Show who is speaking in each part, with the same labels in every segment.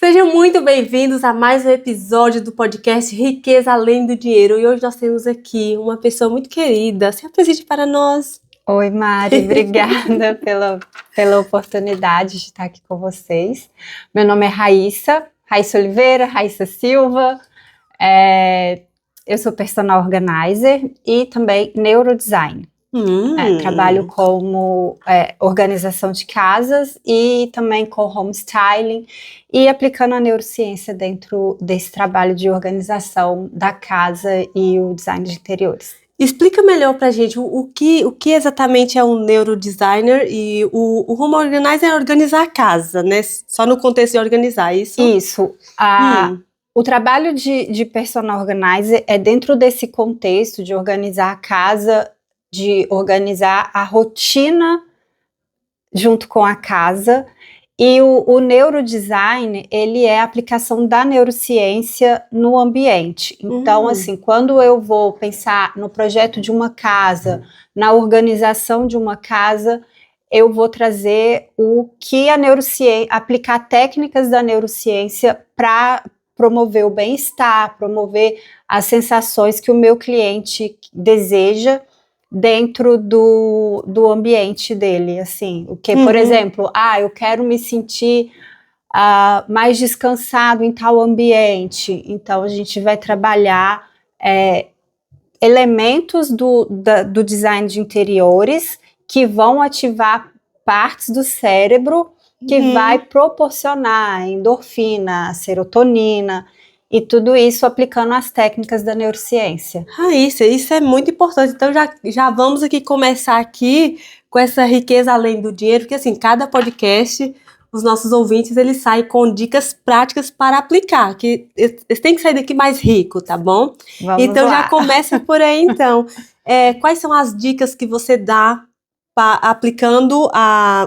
Speaker 1: Sejam muito bem-vindos a mais um episódio do podcast Riqueza Além do Dinheiro. E hoje nós temos aqui uma pessoa muito querida. Se apresente para nós.
Speaker 2: Oi, Mari, obrigada pela oportunidade de estar aqui com vocês. Meu nome é Raíssa Oliveira, Raíssa Silva. Eu sou personal organizer e também neurodesign. Trabalho como organização de casas e também com home styling e aplicando a neurociência dentro desse trabalho de organização da casa e o design de interiores.
Speaker 1: Explica melhor pra gente o que exatamente é um neurodesigner e o home organizer é organizar a casa, né? Só no contexto de organizar, isso?
Speaker 2: Isso. O trabalho de personal organizer é dentro desse contexto de organizar a casa, de organizar a rotina junto com a casa, e o neurodesign, ele é a aplicação da neurociência no ambiente. Então, assim, quando eu vou pensar no projeto de uma casa, na organização de uma casa, eu vou trazer o que a neurociência, aplicar técnicas da neurociência para promover o bem-estar, promover as sensações que o meu cliente deseja dentro do ambiente dele, assim, por exemplo, eu quero me sentir mais descansado em tal ambiente, então a gente vai trabalhar elementos do design de interiores que vão ativar partes do cérebro que vai proporcionar endorfina, serotonina, e tudo isso aplicando as técnicas da neurociência.
Speaker 1: Isso é muito importante. Então já vamos aqui começar aqui com essa riqueza além do dinheiro, porque assim, cada podcast, os nossos ouvintes, eles saem com dicas práticas para aplicar, que eles têm que sair daqui mais rico, tá bom?
Speaker 2: Vamos lá.
Speaker 1: Já começa por aí, então. Quais são as dicas que você dá aplicando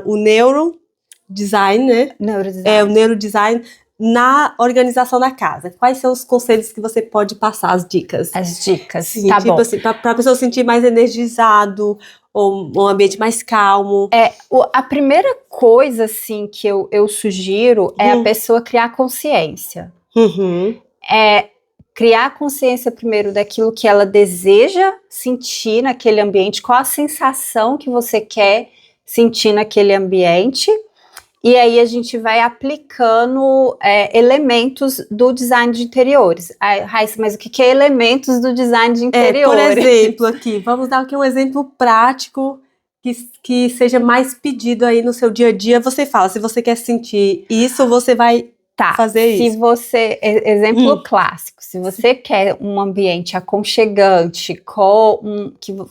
Speaker 1: o neurodesign, né?
Speaker 2: Neurodesign.
Speaker 1: O neurodesign na organização da casa. Quais são os conselhos que você pode passar, as dicas?
Speaker 2: As dicas,
Speaker 1: sim,
Speaker 2: tá
Speaker 1: tipo
Speaker 2: bom.
Speaker 1: Assim, para a pessoa se sentir mais energizado, ou um ambiente mais calmo.
Speaker 2: A primeira coisa, assim, que eu sugiro é a pessoa criar consciência. Criar consciência primeiro daquilo que ela deseja sentir naquele ambiente, qual a sensação que você quer sentir naquele ambiente. E aí a gente vai aplicando elementos do design de interiores. Raíssa, mas o que é elementos do design de interiores?
Speaker 1: Por exemplo, aqui, vamos dar aqui um exemplo prático que seja mais pedido aí no seu dia a dia. Você fala, se você quer sentir isso, você vai fazer isso.
Speaker 2: Exemplo clássico, se você quer um ambiente aconchegante,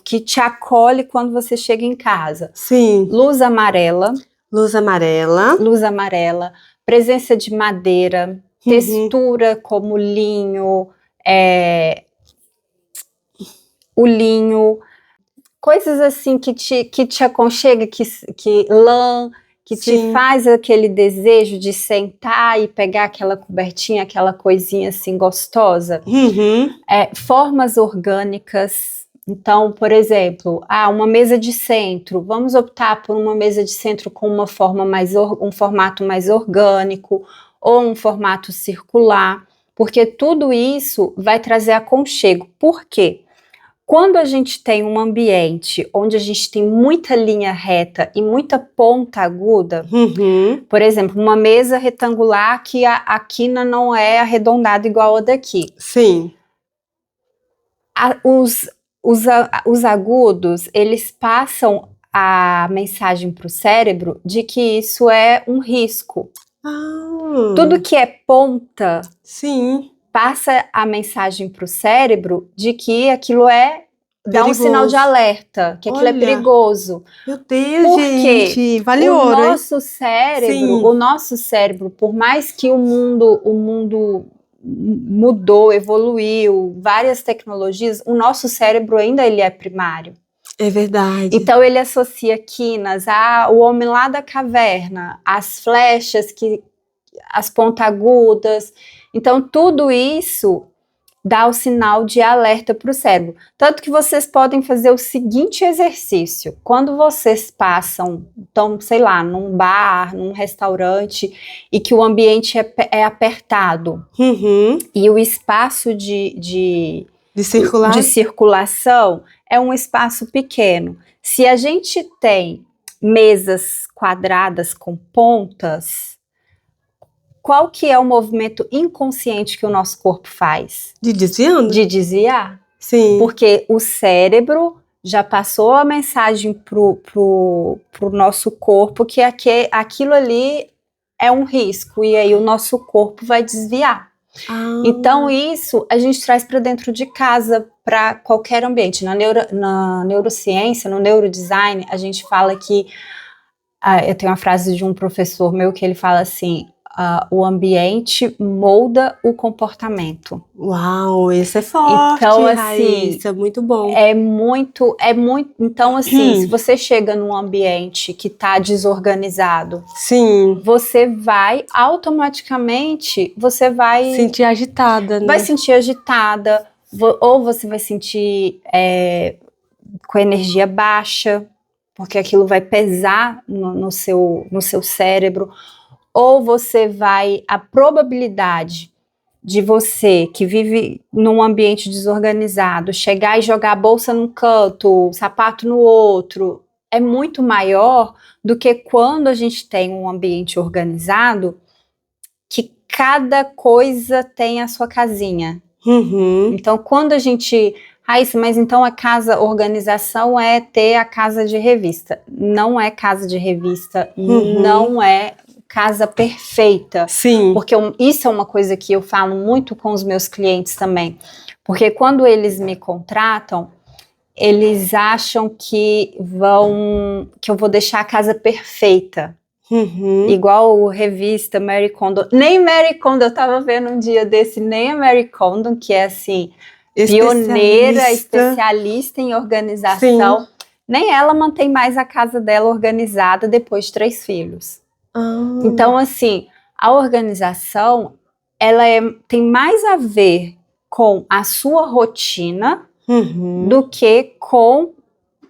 Speaker 2: que te acolhe quando você chega em casa.
Speaker 1: Sim.
Speaker 2: Luz amarela, presença de madeira, textura como linho, o linho, coisas assim que te aconchega, que lã, que te faz aquele desejo de sentar e pegar aquela cobertinha, aquela coisinha assim gostosa. Formas orgânicas. Então, por exemplo, uma mesa de centro, vamos optar por uma mesa de centro com um formato mais orgânico ou um formato circular, porque tudo isso vai trazer aconchego. Por quê? Quando a gente tem um ambiente onde a gente tem muita linha reta e muita ponta aguda, por exemplo, uma mesa retangular que a quina não é arredondada igual a daqui.
Speaker 1: Sim.
Speaker 2: Os agudos, eles passam a mensagem para o cérebro de que isso é um risco. Tudo que é ponta, passa a mensagem para o cérebro de que aquilo dá um sinal de alerta, que aquilo é perigoso.
Speaker 1: Meu Deus, gente, vale ouro, hein?
Speaker 2: O nosso cérebro, por mais que o mundo mudou, evoluiu, várias tecnologias, o nosso cérebro ainda ele é primário.
Speaker 1: É verdade.
Speaker 2: Então ele associa quinas o homem lá da caverna, as flechas, as pontagudas. Então tudo isso dá o sinal de alerta para o cérebro. Tanto que vocês podem fazer o seguinte exercício. Quando vocês passam, então, sei lá, num bar, num restaurante, e que o ambiente é apertado, e o espaço de circulação é um espaço pequeno. Se a gente tem mesas quadradas com pontas, qual que é o movimento inconsciente que o nosso corpo faz?
Speaker 1: De desviando?
Speaker 2: De desviar.
Speaker 1: Sim.
Speaker 2: Porque o cérebro já passou a mensagem pro nosso corpo que aquilo ali é um risco, e aí o nosso corpo vai desviar. Então isso a gente traz para dentro de casa, para qualquer ambiente. Na neurociência, no neurodesign, a gente fala que, eu tenho uma frase de um professor meu que ele fala assim: o ambiente molda o comportamento.
Speaker 1: Uau, isso é forte,
Speaker 2: então, assim,
Speaker 1: Raíssa, é muito bom.
Speaker 2: É muito, então, assim, se você chega num ambiente que tá desorganizado,
Speaker 1: sim,
Speaker 2: você vai automaticamente,
Speaker 1: sentir agitada, né?
Speaker 2: Vai sentir agitada, ou você vai sentir com energia baixa, porque aquilo vai pesar no seu cérebro. Ou a probabilidade de você, que vive num ambiente desorganizado, chegar e jogar a bolsa num canto, o sapato no outro, é muito maior do que quando a gente tem um ambiente organizado, que cada coisa tem a sua casinha. Então, quando a gente... Raíssa, mas então organização é ter a casa de revista. Não é casa de revista, não é casa perfeita.
Speaker 1: Sim.
Speaker 2: Porque isso é uma coisa que eu falo muito com os meus clientes também. Porque quando eles me contratam, eles acham que eu vou deixar a casa perfeita. Igual revista Marie Kondo. Nem Marie Kondo, eu tava vendo um dia desse, nem a Marie Kondo, que é assim, pioneira, especialista em organização. Sim. Nem ela mantém mais a casa dela organizada depois de 3 filhos. Então, assim, a organização, ela tem mais a ver com a sua rotina do que com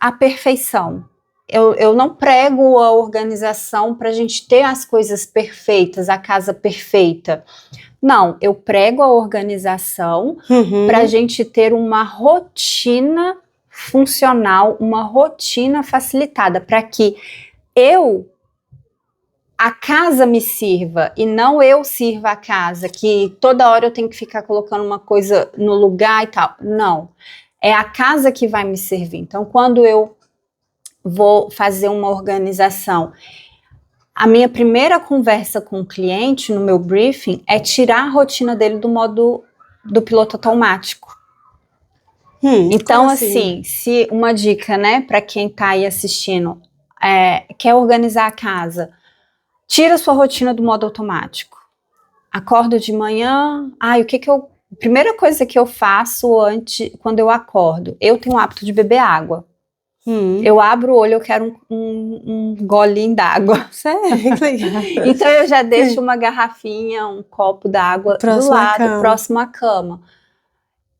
Speaker 2: a perfeição. Eu não prego a organização para a gente ter as coisas perfeitas, a casa perfeita. Não, eu prego a organização para a gente ter uma rotina funcional, uma rotina facilitada, para que a casa me sirva e não eu sirva a casa, que toda hora eu tenho que ficar colocando uma coisa no lugar e tal. Não, é a casa que vai me servir. Então, quando eu vou fazer uma organização, a minha primeira conversa com o cliente no meu briefing é tirar a rotina dele do modo do piloto automático. Então, assim, se uma dica, né, para quem tá aí assistindo, quer organizar a casa, tira a sua rotina do modo automático. Acordo de manhã, primeira coisa que eu faço quando eu acordo, eu tenho o hábito de beber água. Eu abro o olho, eu quero um golinho d'água. Então eu já deixo uma garrafinha, um copo d'água do lado, próximo à cama.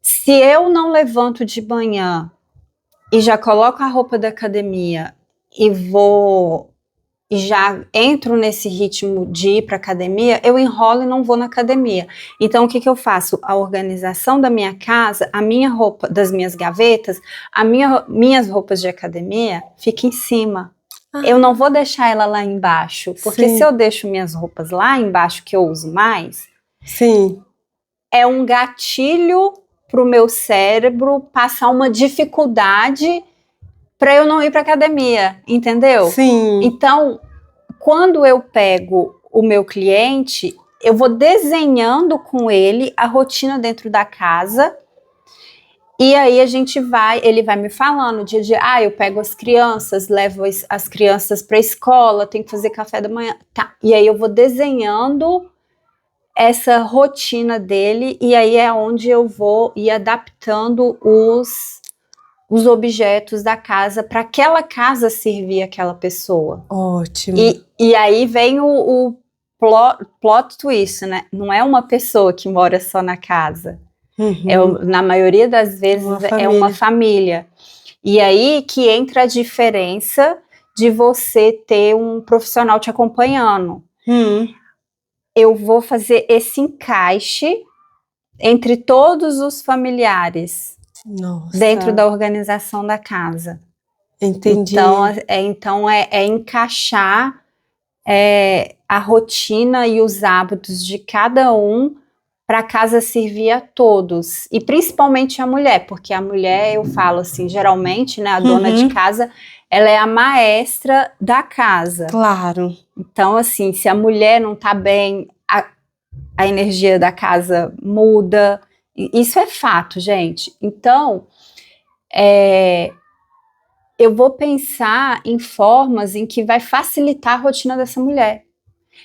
Speaker 2: Se eu não levanto de manhã e já coloco a roupa da academia e já entro nesse ritmo de ir para academia, eu enrolo e não vou na academia. Então, o que eu faço? A organização da minha casa, a minha roupa, das minhas gavetas, minhas roupas de academia fica em cima. Eu não vou deixar ela lá embaixo, porque se eu deixo minhas roupas lá embaixo, que eu uso mais, é um gatilho para o meu cérebro passar uma dificuldade para eu não ir para academia, entendeu?
Speaker 1: Sim.
Speaker 2: Então, quando eu pego o meu cliente, eu vou desenhando com ele a rotina dentro da casa, e aí ele vai me falando dia a dia, eu pego as crianças, levo as crianças para a escola, tenho que fazer café da manhã, tá? E aí eu vou desenhando essa rotina dele, e aí é onde eu vou ir adaptando os objetos da casa para aquela casa servir aquela pessoa.
Speaker 1: Ótimo.
Speaker 2: E aí vem o plot twist, né? Não é uma pessoa que mora só na casa. Na maioria das vezes é uma família. E aí que entra a diferença de você ter um profissional te acompanhando. Eu vou fazer esse encaixe entre todos os familiares dentro da organização da casa.
Speaker 1: Entendi.
Speaker 2: Então é encaixar a rotina e os hábitos de cada um para a casa servir a todos, e principalmente a mulher, porque a mulher, eu falo assim, geralmente, né, a dona de casa, ela é a maestra da casa.
Speaker 1: Claro.
Speaker 2: Então, assim, se a mulher não tá bem, a energia da casa muda. Isso é fato, gente. Então, eu vou pensar em formas em que vai facilitar a rotina dessa mulher.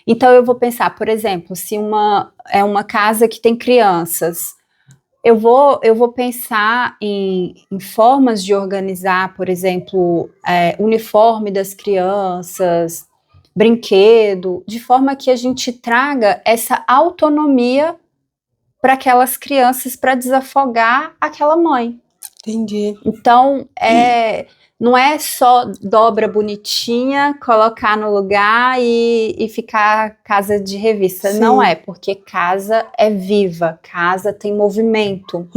Speaker 2: Então, eu vou pensar, por exemplo, se é uma casa que tem crianças, eu vou pensar em formas de organizar, por exemplo, uniforme das crianças, brinquedo, de forma que a gente traga essa autonomia para aquelas crianças, para desafogar aquela mãe.
Speaker 1: Entendi.
Speaker 2: Então, não é só dobra bonitinha, colocar no lugar e ficar casa de revista. Sim. Não é, porque casa é viva, casa tem movimento.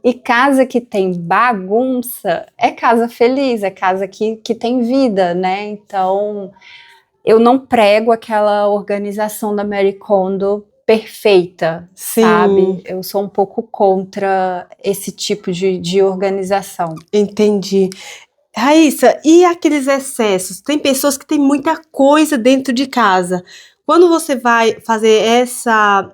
Speaker 2: E casa que tem bagunça é casa feliz, é casa que tem vida, né? Então, eu não prego aquela organização da Marie Kondo perfeita,
Speaker 1: sim,
Speaker 2: sabe? Eu sou um pouco contra esse tipo de organização.
Speaker 1: Entendi. Raíssa, e aqueles excessos? Tem pessoas que têm muita coisa dentro de casa. Quando você vai fazer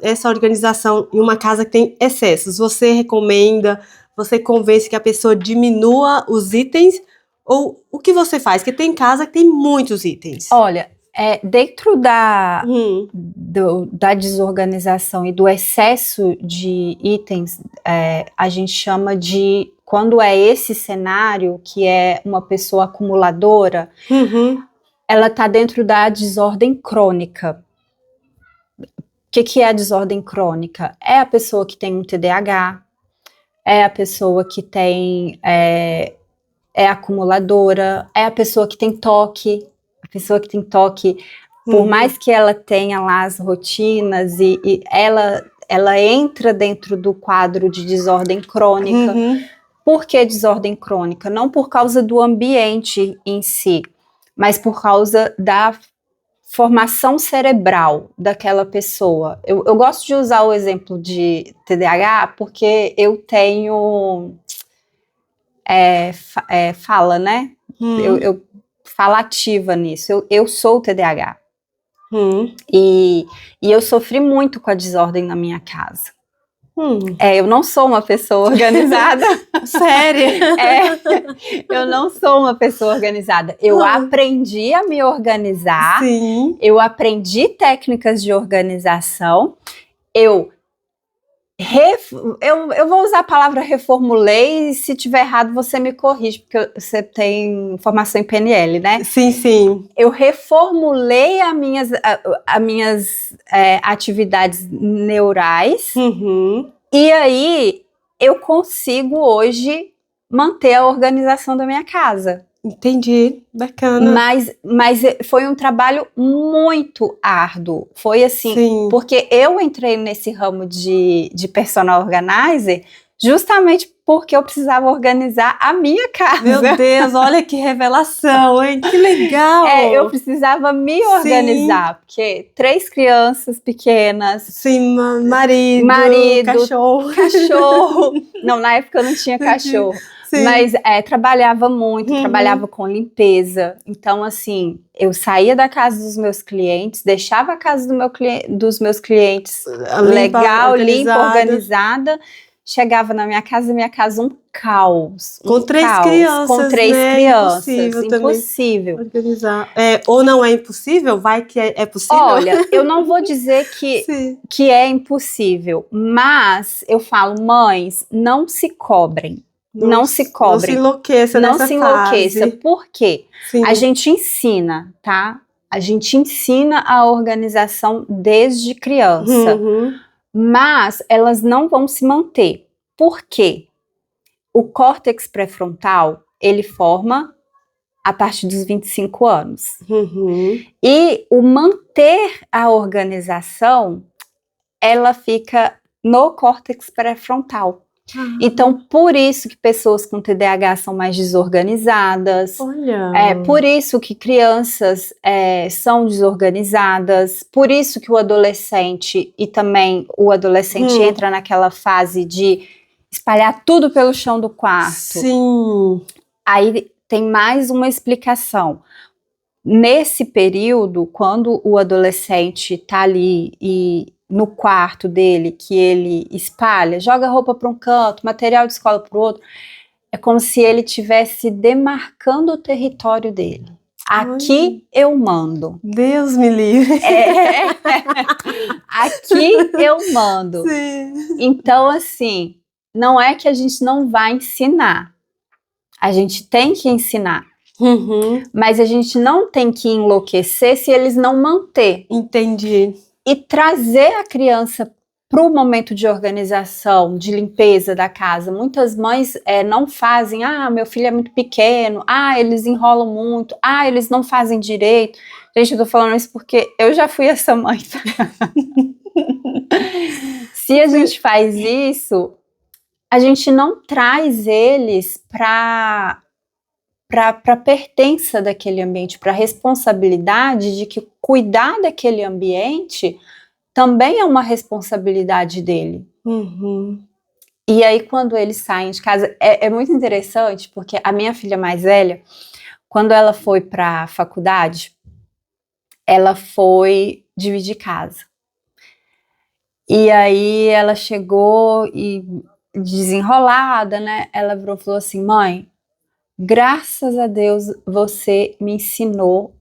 Speaker 1: essa organização em uma casa que tem excessos, você recomenda, você convence que a pessoa diminua os itens? Ou o que você faz? Porque tem casa que tem muitos itens.
Speaker 2: Olha, dentro da desorganização e do excesso de itens, a gente chama de, quando é esse cenário, que é uma pessoa acumuladora, ela está dentro da desordem crônica. O que é a desordem crônica? É a pessoa que tem um TDAH, é a pessoa que tem acumuladora, é a pessoa que tem toque. A pessoa que tem toque, por mais que ela tenha lá as rotinas e ela entra dentro do quadro de desordem crônica. Por que desordem crônica? Não por causa do ambiente em si, mas por causa da formação cerebral daquela pessoa. Eu gosto de usar o exemplo de TDAH porque eu tenho fala, né? Eu fala ativa nisso. Eu sou TDAH. E eu sofri muito com a desordem na minha casa. Eu não sou uma pessoa organizada.
Speaker 1: Sério?
Speaker 2: Eu não sou uma pessoa organizada. Eu aprendi a me organizar.
Speaker 1: Sim.
Speaker 2: Eu aprendi técnicas de organização. Eu vou usar a palavra reformulei, e se tiver errado você me corrige, porque você tem formação em PNL, né?
Speaker 1: Sim, sim.
Speaker 2: Eu reformulei as minhas atividades neurais, e aí eu consigo hoje manter a organização da minha casa.
Speaker 1: Entendi, bacana.
Speaker 2: Mas foi um trabalho muito árduo. Foi assim, sim, porque eu entrei nesse ramo de personal organizer justamente porque eu precisava organizar a minha casa.
Speaker 1: Meu Deus, olha que revelação, hein? Que legal!
Speaker 2: Eu precisava me organizar, porque 3 crianças pequenas.
Speaker 1: Sim, marido,
Speaker 2: cachorro. Não, na época eu não tinha cachorro. Sim. Mas trabalhava muito, trabalhava com limpeza. Então, assim, eu saía da casa dos meus clientes, deixava a casa dos meus clientes legal, limpa, organizada. Chegava na minha casa um caos.
Speaker 1: Com 3 crianças,
Speaker 2: com 3
Speaker 1: né?
Speaker 2: crianças,
Speaker 1: Impossível. Organizar. Ou não é impossível? Vai que é possível?
Speaker 2: Olha, eu não vou dizer que é impossível, mas eu falo, mães, não se cobrem. Não se cobrem.
Speaker 1: Não se enlouqueça nessa fase.
Speaker 2: Não se enlouqueça. Por quê? Sim. A gente ensina, tá? A gente ensina a organização desde criança. mas elas não vão se manter. Por quê? O córtex pré-frontal, ele forma a partir dos 25 anos. E o manter a organização, ela fica no córtex pré-frontal. Então, por isso que pessoas com TDAH são mais desorganizadas.
Speaker 1: Olha.
Speaker 2: Por isso que crianças são desorganizadas. Por isso que o adolescente, e também o adolescente entra naquela fase de espalhar tudo pelo chão do quarto.
Speaker 1: Sim.
Speaker 2: Aí tem mais uma explicação. Nesse período, quando o adolescente está ali e no quarto dele, que ele espalha, joga roupa para um canto, material de escola para o outro, é como se ele estivesse demarcando o território dele. Aqui eu mando.
Speaker 1: Deus me livre.
Speaker 2: Aqui eu mando.
Speaker 1: Sim.
Speaker 2: Então, assim, não é que a gente não vai ensinar. A gente tem que ensinar. Mas a gente não tem que enlouquecer se eles não manter.
Speaker 1: Entendi.
Speaker 2: E trazer a criança para o momento de organização, de limpeza da casa. Muitas mães não fazem, meu filho é muito pequeno, eles enrolam muito, eles não fazem direito. Gente, eu tô falando isso porque eu já fui essa mãe. Se a gente faz isso, a gente não traz eles para pertença daquele ambiente, para a responsabilidade de que cuidar daquele ambiente também é uma responsabilidade dele. E aí, quando eles saem de casa, é muito interessante, porque a minha filha mais velha, quando ela foi para a faculdade, ela foi dividir casa. E aí, ela chegou e desenrolada, né? Ela virou e falou assim, mãe, graças a Deus você me ensinou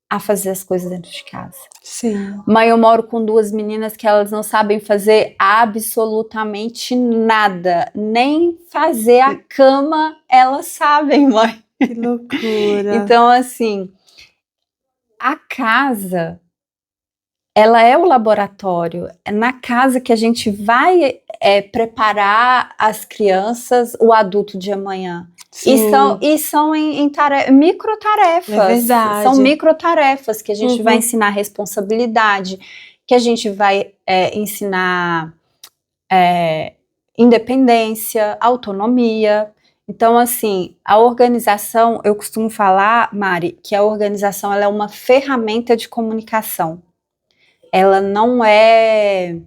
Speaker 2: a fazer as coisas dentro de casa.
Speaker 1: Sim.
Speaker 2: Mãe, eu moro com 2 meninas que elas não sabem fazer absolutamente nada. Nem fazer a cama elas sabem, mãe.
Speaker 1: Que loucura.
Speaker 2: Então, assim, a casa, ela é o laboratório. É na casa que a gente vai preparar as crianças, o adulto de amanhã. E são em microtarefas.
Speaker 1: É verdade.
Speaker 2: São microtarefas que a gente vai ensinar responsabilidade, que a gente vai ensinar independência, autonomia. Então, assim, a organização, eu costumo falar, Mari, que a organização ela é uma ferramenta de comunicação. Ela não é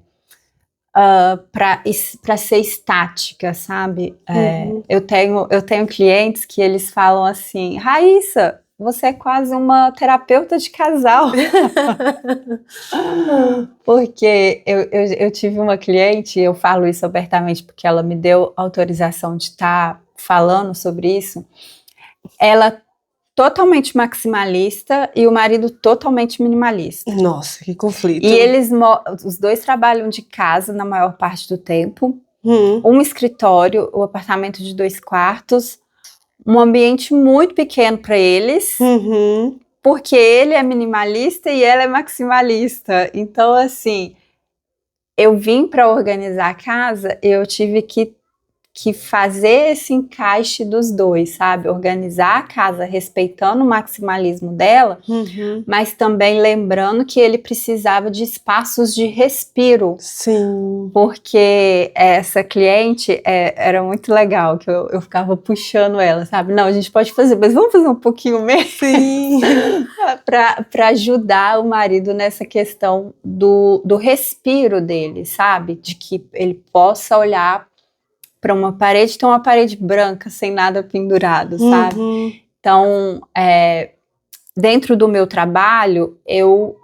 Speaker 2: para ser estática, sabe? Eu tenho clientes que eles falam assim, Raíssa, você é quase uma terapeuta de casal. Porque eu tive uma cliente, eu falo isso abertamente porque ela me deu autorização de estar falando sobre isso. Ela totalmente maximalista e o marido totalmente minimalista.
Speaker 1: Nossa, que conflito.
Speaker 2: E os dois trabalham de casa na maior parte do tempo. Um escritório, um apartamento de 2 quartos, um ambiente muito pequeno para eles, porque ele é minimalista e ela é maximalista. Então, assim, eu vim para organizar a casa, eu tive que fazer esse encaixe dos dois, sabe? Organizar a casa respeitando o maximalismo dela, mas também lembrando que ele precisava de espaços de respiro.
Speaker 1: Sim.
Speaker 2: Porque essa cliente era muito legal, que eu ficava puxando ela, sabe? Não, a gente pode fazer, mas vamos fazer um pouquinho mesmo?
Speaker 1: Sim.
Speaker 2: para ajudar o marido nessa questão do respiro dele, sabe? De que ele possa olhar para uma parede, tem uma parede branca sem nada pendurado, sabe? Então, dentro do meu trabalho, eu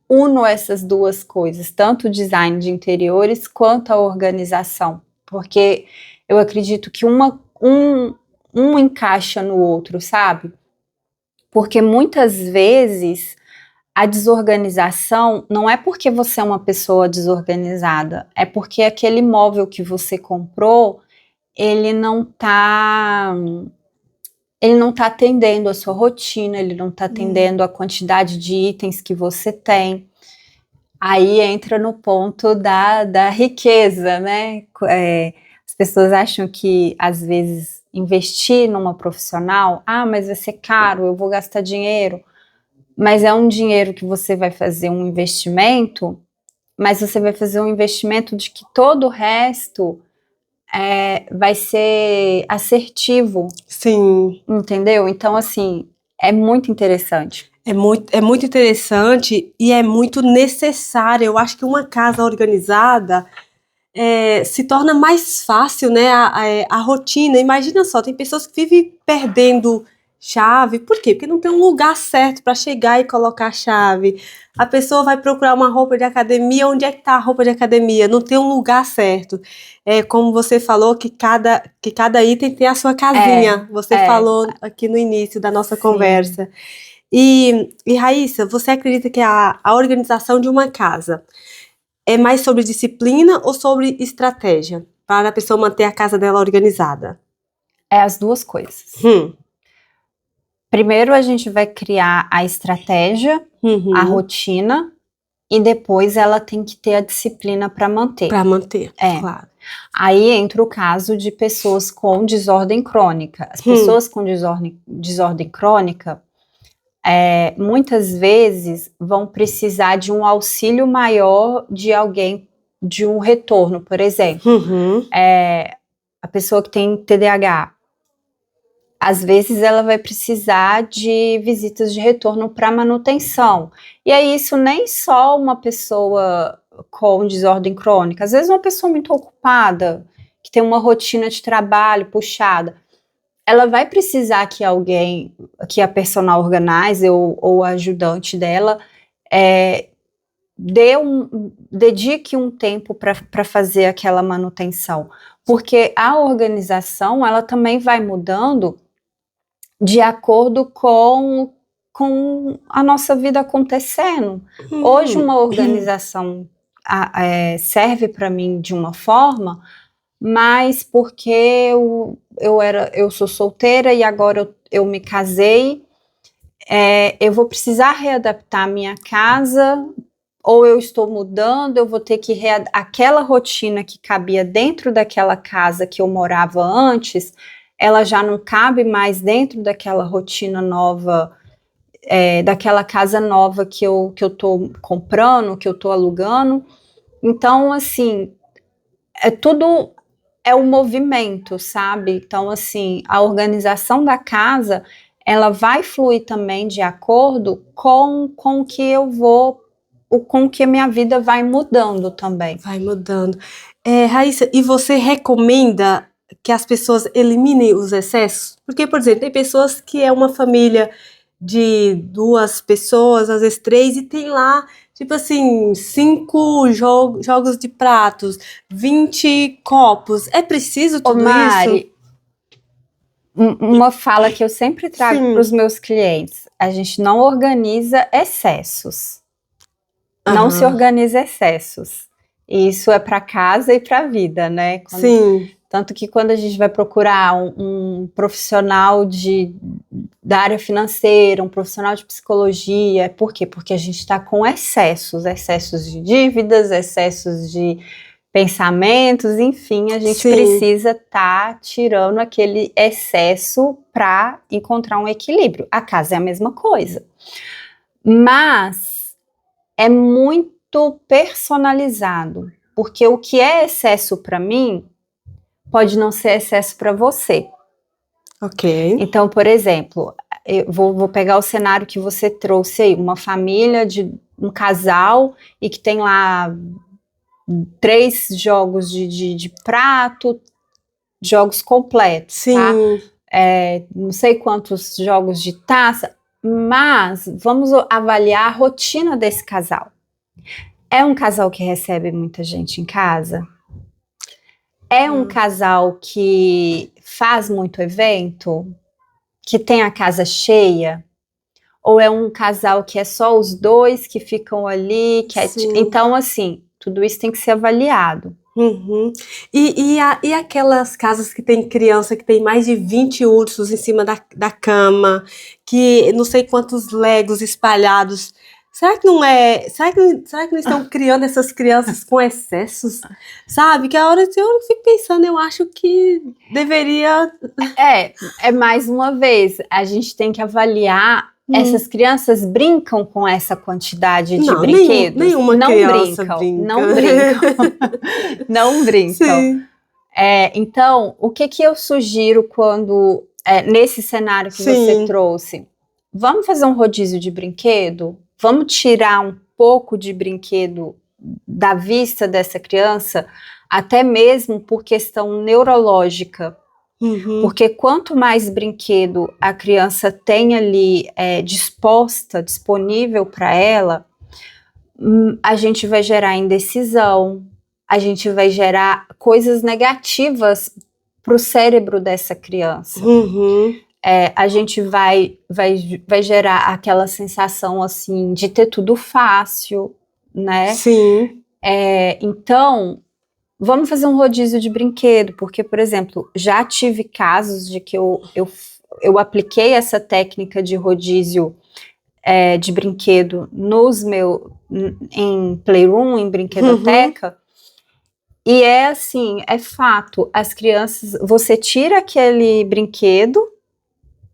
Speaker 2: uno essas duas coisas, tanto o design de interiores quanto a organização, porque eu acredito que um encaixa no outro, sabe? Porque muitas vezes a desorganização não é porque você é uma pessoa desorganizada, é porque aquele móvel que você comprou, ele não tá atendendo a sua rotina, ele não tá atendendo a quantidade de itens que você tem. Aí entra no ponto da riqueza, né? As pessoas acham que, às vezes, investir numa profissional, mas vai ser caro, eu vou gastar dinheiro. Mas é um dinheiro que você vai fazer um investimento, mas você vai fazer um investimento de que todo o resto vai ser assertivo.
Speaker 1: Sim.
Speaker 2: Entendeu? Então, assim, é muito interessante.
Speaker 1: É muito interessante e é muito necessário. Eu acho que uma casa organizada se torna mais fácil, né, a rotina. Imagina só, tem pessoas que vivem perdendo chave. Por quê? Porque não tem um lugar certo para chegar e colocar a chave. A pessoa vai procurar uma roupa de academia, onde é que está a roupa de academia? Não tem um lugar certo. Como você falou, que cada item tem a sua casinha. Você falou aqui no início da nossa conversa. E Raíssa, você acredita que a organização de uma casa é mais sobre disciplina ou sobre estratégia para a pessoa manter a casa dela organizada?
Speaker 2: É as duas coisas. Primeiro a gente vai criar a estratégia, a rotina, e depois ela tem que ter a disciplina para manter.
Speaker 1: Para manter, claro.
Speaker 2: Aí entra o caso de pessoas com desordem crônica. As pessoas com desordem crônica, muitas vezes vão precisar de um auxílio maior de alguém, de um retorno, por exemplo. A pessoa que tem TDAH, às vezes ela vai precisar de visitas de retorno para manutenção. E aí isso nem só uma pessoa com desordem crônica, às vezes uma pessoa muito ocupada, que tem uma rotina de trabalho puxada, ela vai precisar que alguém, que a personal organizer ou a ajudante dela, dedique um tempo para fazer aquela manutenção. Porque a organização, ela também vai mudando de acordo com a nossa vida acontecendo. Hoje uma organização serve para mim de uma forma, mas porque eu sou solteira e agora eu me casei, eu vou precisar readaptar a minha casa, ou eu estou mudando, eu vou ter que aquela rotina que cabia dentro daquela casa que eu morava antes, ela já não cabe mais dentro daquela rotina nova, daquela casa nova que eu tô comprando, que eu tô alugando. Então, assim, tudo é um movimento, sabe? Então, assim, a organização da casa, ela vai fluir também de acordo com o que eu vou, com o que a minha vida vai mudando também.
Speaker 1: Vai mudando. Raíssa, e você recomenda que as pessoas eliminem os excessos? Porque, por exemplo, tem pessoas que é uma família de 2 pessoas, às vezes 3, e tem lá, tipo assim, 5 jogos de pratos, 20 copos. É preciso tudo
Speaker 2: Mari,
Speaker 1: isso?
Speaker 2: Uma fala que eu sempre trago para os meus clientes: a gente não organiza excessos. Não se organiza excessos. Isso é para casa e para a vida, né? Tanto que quando a gente vai procurar um profissional da área financeira, um profissional de psicologia, por quê? Porque a gente está com excessos de dívidas, excessos de pensamentos, enfim, a gente precisa estar tirando aquele excesso para encontrar um equilíbrio. A casa é a mesma coisa. Mas é muito personalizado, porque o que é excesso para mim pode não ser excesso para você.
Speaker 1: Ok.
Speaker 2: Então, por exemplo, eu vou pegar o cenário que você trouxe aí, uma família de um casal e que tem lá 3 jogos de prato, jogos completos, tá? Não sei quantos jogos de taça, mas vamos avaliar a rotina desse casal. É um casal que recebe muita gente em casa? É um casal que faz muito evento? Que tem a casa cheia? Ou é um casal que é só os 2 que ficam ali? Então, assim, tudo isso tem que ser avaliado.
Speaker 1: E aquelas casas que tem criança que tem mais de 20 ursos em cima da cama, que não sei quantos legos espalhados Será que não é? Será que não estão criando essas crianças com excessos? Sabe? Que a hora que eu fico pensando, eu acho que deveria.
Speaker 2: É mais uma vez, a gente tem que avaliar. Essas crianças brincam com essa quantidade de
Speaker 1: Não,
Speaker 2: brinquedos?
Speaker 1: nenhuma
Speaker 2: Não
Speaker 1: criança
Speaker 2: brincam,
Speaker 1: brinca.
Speaker 2: não brincam. Não brincam.
Speaker 1: Sim.
Speaker 2: Então, o que eu sugiro quando, nesse cenário que você trouxe? Vamos fazer um rodízio de brinquedo? Vamos tirar um pouco de brinquedo da vista dessa criança, até mesmo por questão neurológica. Porque quanto mais brinquedo a criança tem ali disponível para ela, a gente vai gerar indecisão, a gente vai gerar coisas negativas para o cérebro dessa criança. A gente vai gerar aquela sensação assim de ter tudo fácil, né?
Speaker 1: Sim.
Speaker 2: Então, vamos fazer um rodízio de brinquedo, porque, por exemplo, já tive casos de que eu apliquei essa técnica de rodízio de brinquedo em playroom, em brinquedoteca, e assim, é fato, as crianças, você tira aquele brinquedo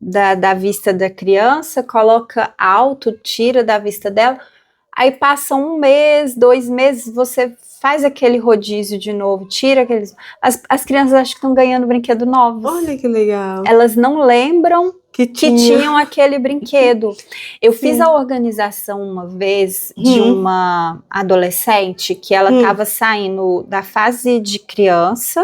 Speaker 2: da vista da criança, coloca alto, tira da vista dela, aí passa 1 mês, 2 meses, você faz aquele rodízio de novo, tira aqueles... As crianças acham que estão ganhando brinquedo novos.
Speaker 1: Olha que legal.
Speaker 2: Elas não lembram que tinham aquele brinquedo. Eu fiz a organização uma vez de uma adolescente que ela estava saindo da fase de criança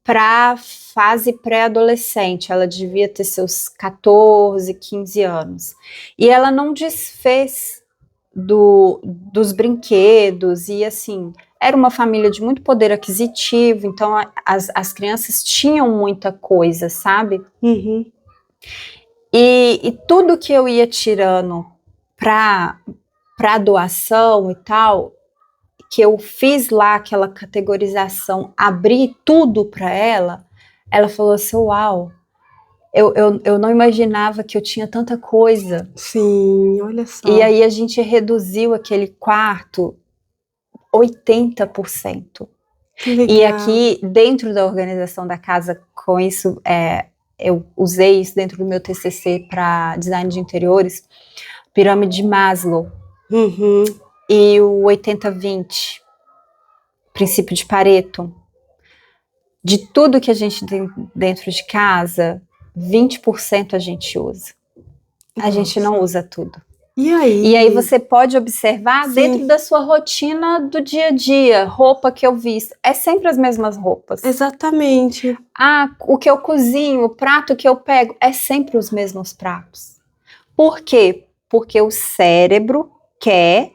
Speaker 2: para a fase pré-adolescente. Ela devia ter seus 14, 15 anos. E ela não desfez dos brinquedos, e assim, era uma família de muito poder aquisitivo, então as crianças tinham muita coisa, sabe? E tudo que eu ia tirando para doação e tal, que eu fiz lá aquela categorização, abri tudo para ela falou assim, uau, eu não imaginava que eu tinha tanta coisa.
Speaker 1: Sim, olha só.
Speaker 2: E aí a gente reduziu aquele quarto 80%.
Speaker 1: Que legal.
Speaker 2: E aqui, dentro da organização da casa, com isso, eu usei isso dentro do meu TCC para design de interiores, pirâmide de Maslow, e o 80-20, princípio de Pareto. De tudo que a gente tem dentro de casa, 20% a gente usa. A gente não usa tudo.
Speaker 1: E aí?
Speaker 2: E aí você pode observar dentro da sua rotina do dia a dia, roupa que eu visto, é sempre as mesmas roupas.
Speaker 1: Exatamente.
Speaker 2: O que eu cozinho, o prato que eu pego, é sempre os mesmos pratos. Por quê? Porque o cérebro quer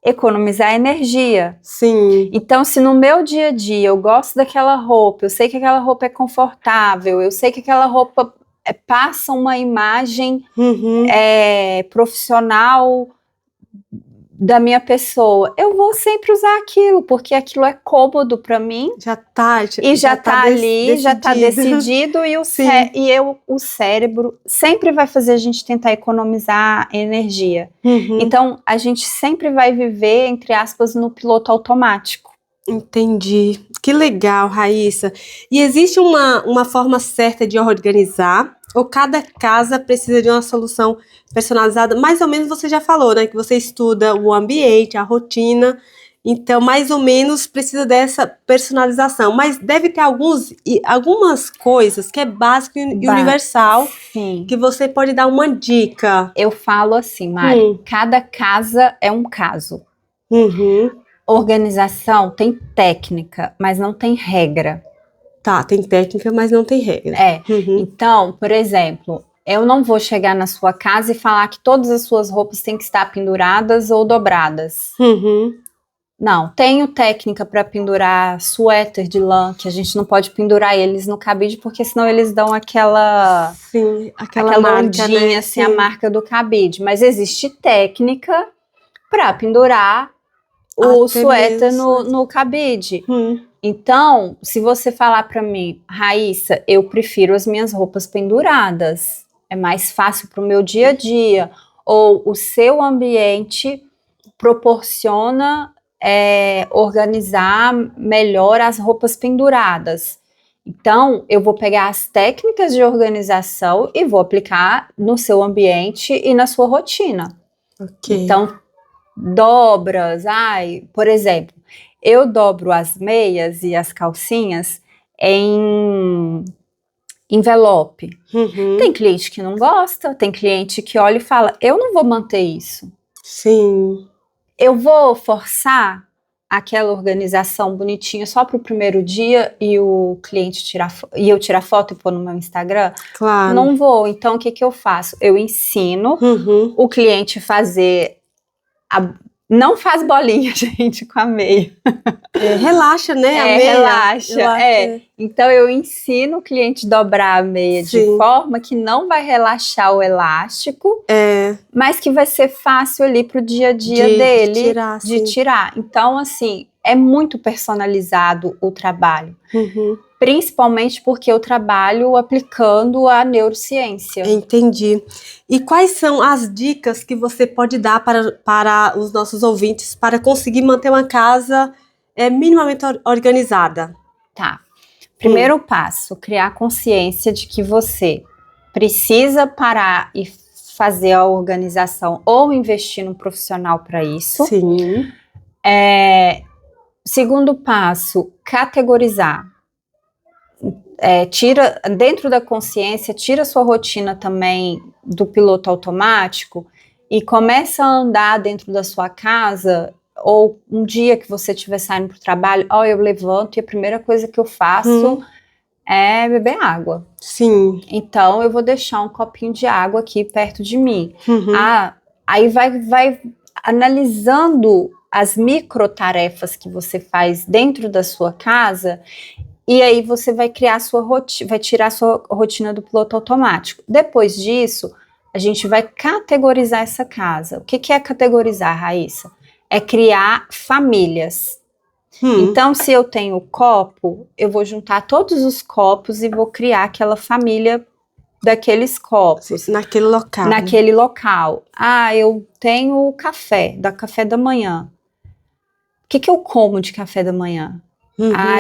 Speaker 2: economizar energia.
Speaker 1: Sim.
Speaker 2: Então, se no meu dia a dia eu gosto daquela roupa, eu sei que aquela roupa é confortável, eu sei que aquela roupa passa uma imagem profissional da minha pessoa, eu vou sempre usar aquilo, porque aquilo é cômodo para mim.
Speaker 1: Já tá
Speaker 2: ali, já tá decidido, e o cérebro sempre vai fazer a gente tentar economizar energia. Então, a gente sempre vai viver, entre aspas, no piloto automático.
Speaker 1: Entendi. Que legal, Raíssa. E existe uma forma certa de organizar? Ou cada casa precisa de uma solução personalizada? Mais ou menos você já falou, né? Que você estuda o ambiente, a rotina. Então, mais ou menos precisa dessa personalização. Mas deve ter algumas coisas que é básico e universal.
Speaker 2: Sim.
Speaker 1: Que você pode dar uma dica.
Speaker 2: Eu falo assim, Mari, cada casa é um caso. Organização tem técnica, mas não tem regra.
Speaker 1: Tá, tem técnica, mas não tem regra.
Speaker 2: Então, por exemplo, eu não vou chegar na sua casa e falar que todas as suas roupas têm que estar penduradas ou dobradas. Não, tenho técnica para pendurar suéter de lã, que a gente não pode pendurar eles no cabide, porque senão eles dão aquela marca, ondinha, né? Assim, a marca do cabide. Mas existe técnica para pendurar o suéter no cabide. Então, se você falar para mim, Raíssa, eu prefiro as minhas roupas penduradas, é mais fácil para o meu dia a dia. ou o seu ambiente proporciona organizar melhor as roupas penduradas. Então, eu vou pegar as técnicas de organização e vou aplicar no seu ambiente e na sua rotina.
Speaker 1: Ok.
Speaker 2: Então, dobras, por exemplo, eu dobro as meias e as calcinhas em envelope. Tem cliente que não gosta, tem cliente que olha e fala, eu não vou manter isso.
Speaker 1: Sim.
Speaker 2: Eu vou forçar aquela organização bonitinha só para o primeiro dia e o cliente eu tirar foto e pôr no meu Instagram?
Speaker 1: Claro.
Speaker 2: Não vou. Então, o que eu faço? Eu ensino o cliente a fazer... Não faz bolinha, gente, com a meia.
Speaker 1: Relaxa, né? A meia.
Speaker 2: Relaxa. Então, eu ensino o cliente a dobrar a meia de forma que não vai relaxar o elástico, mas que vai ser fácil ali para o dia a dia dele de tirar. Então, assim, é muito personalizado o trabalho. Principalmente porque eu trabalho aplicando a neurociência.
Speaker 1: Entendi. E quais são as dicas que você pode dar para os nossos ouvintes para conseguir manter uma casa minimamente organizada?
Speaker 2: Tá. Primeiro passo, criar consciência de que você precisa parar e fazer a organização ou investir num profissional para isso.
Speaker 1: Sim.
Speaker 2: Segundo passo, categorizar. Tira, dentro da consciência, tira sua rotina também do piloto automático e começa a andar dentro da sua casa, ou um dia que você estiver saindo para o trabalho, eu levanto e a primeira coisa que eu faço é beber água.
Speaker 1: Sim.
Speaker 2: Então, eu vou deixar um copinho de água aqui perto de mim. Aí vai analisando as micro tarefas que você faz dentro da sua casa. E aí você vai criar sua rotina, vai tirar a sua rotina do piloto automático. Depois disso, a gente vai categorizar essa casa. O que é categorizar, Raíssa? É criar famílias. Então, se eu tenho copo, eu vou juntar todos os copos e vou criar aquela família daqueles copos.
Speaker 1: Naquele local.
Speaker 2: Naquele local. Eu tenho café, da café da manhã. O que eu como de café da manhã?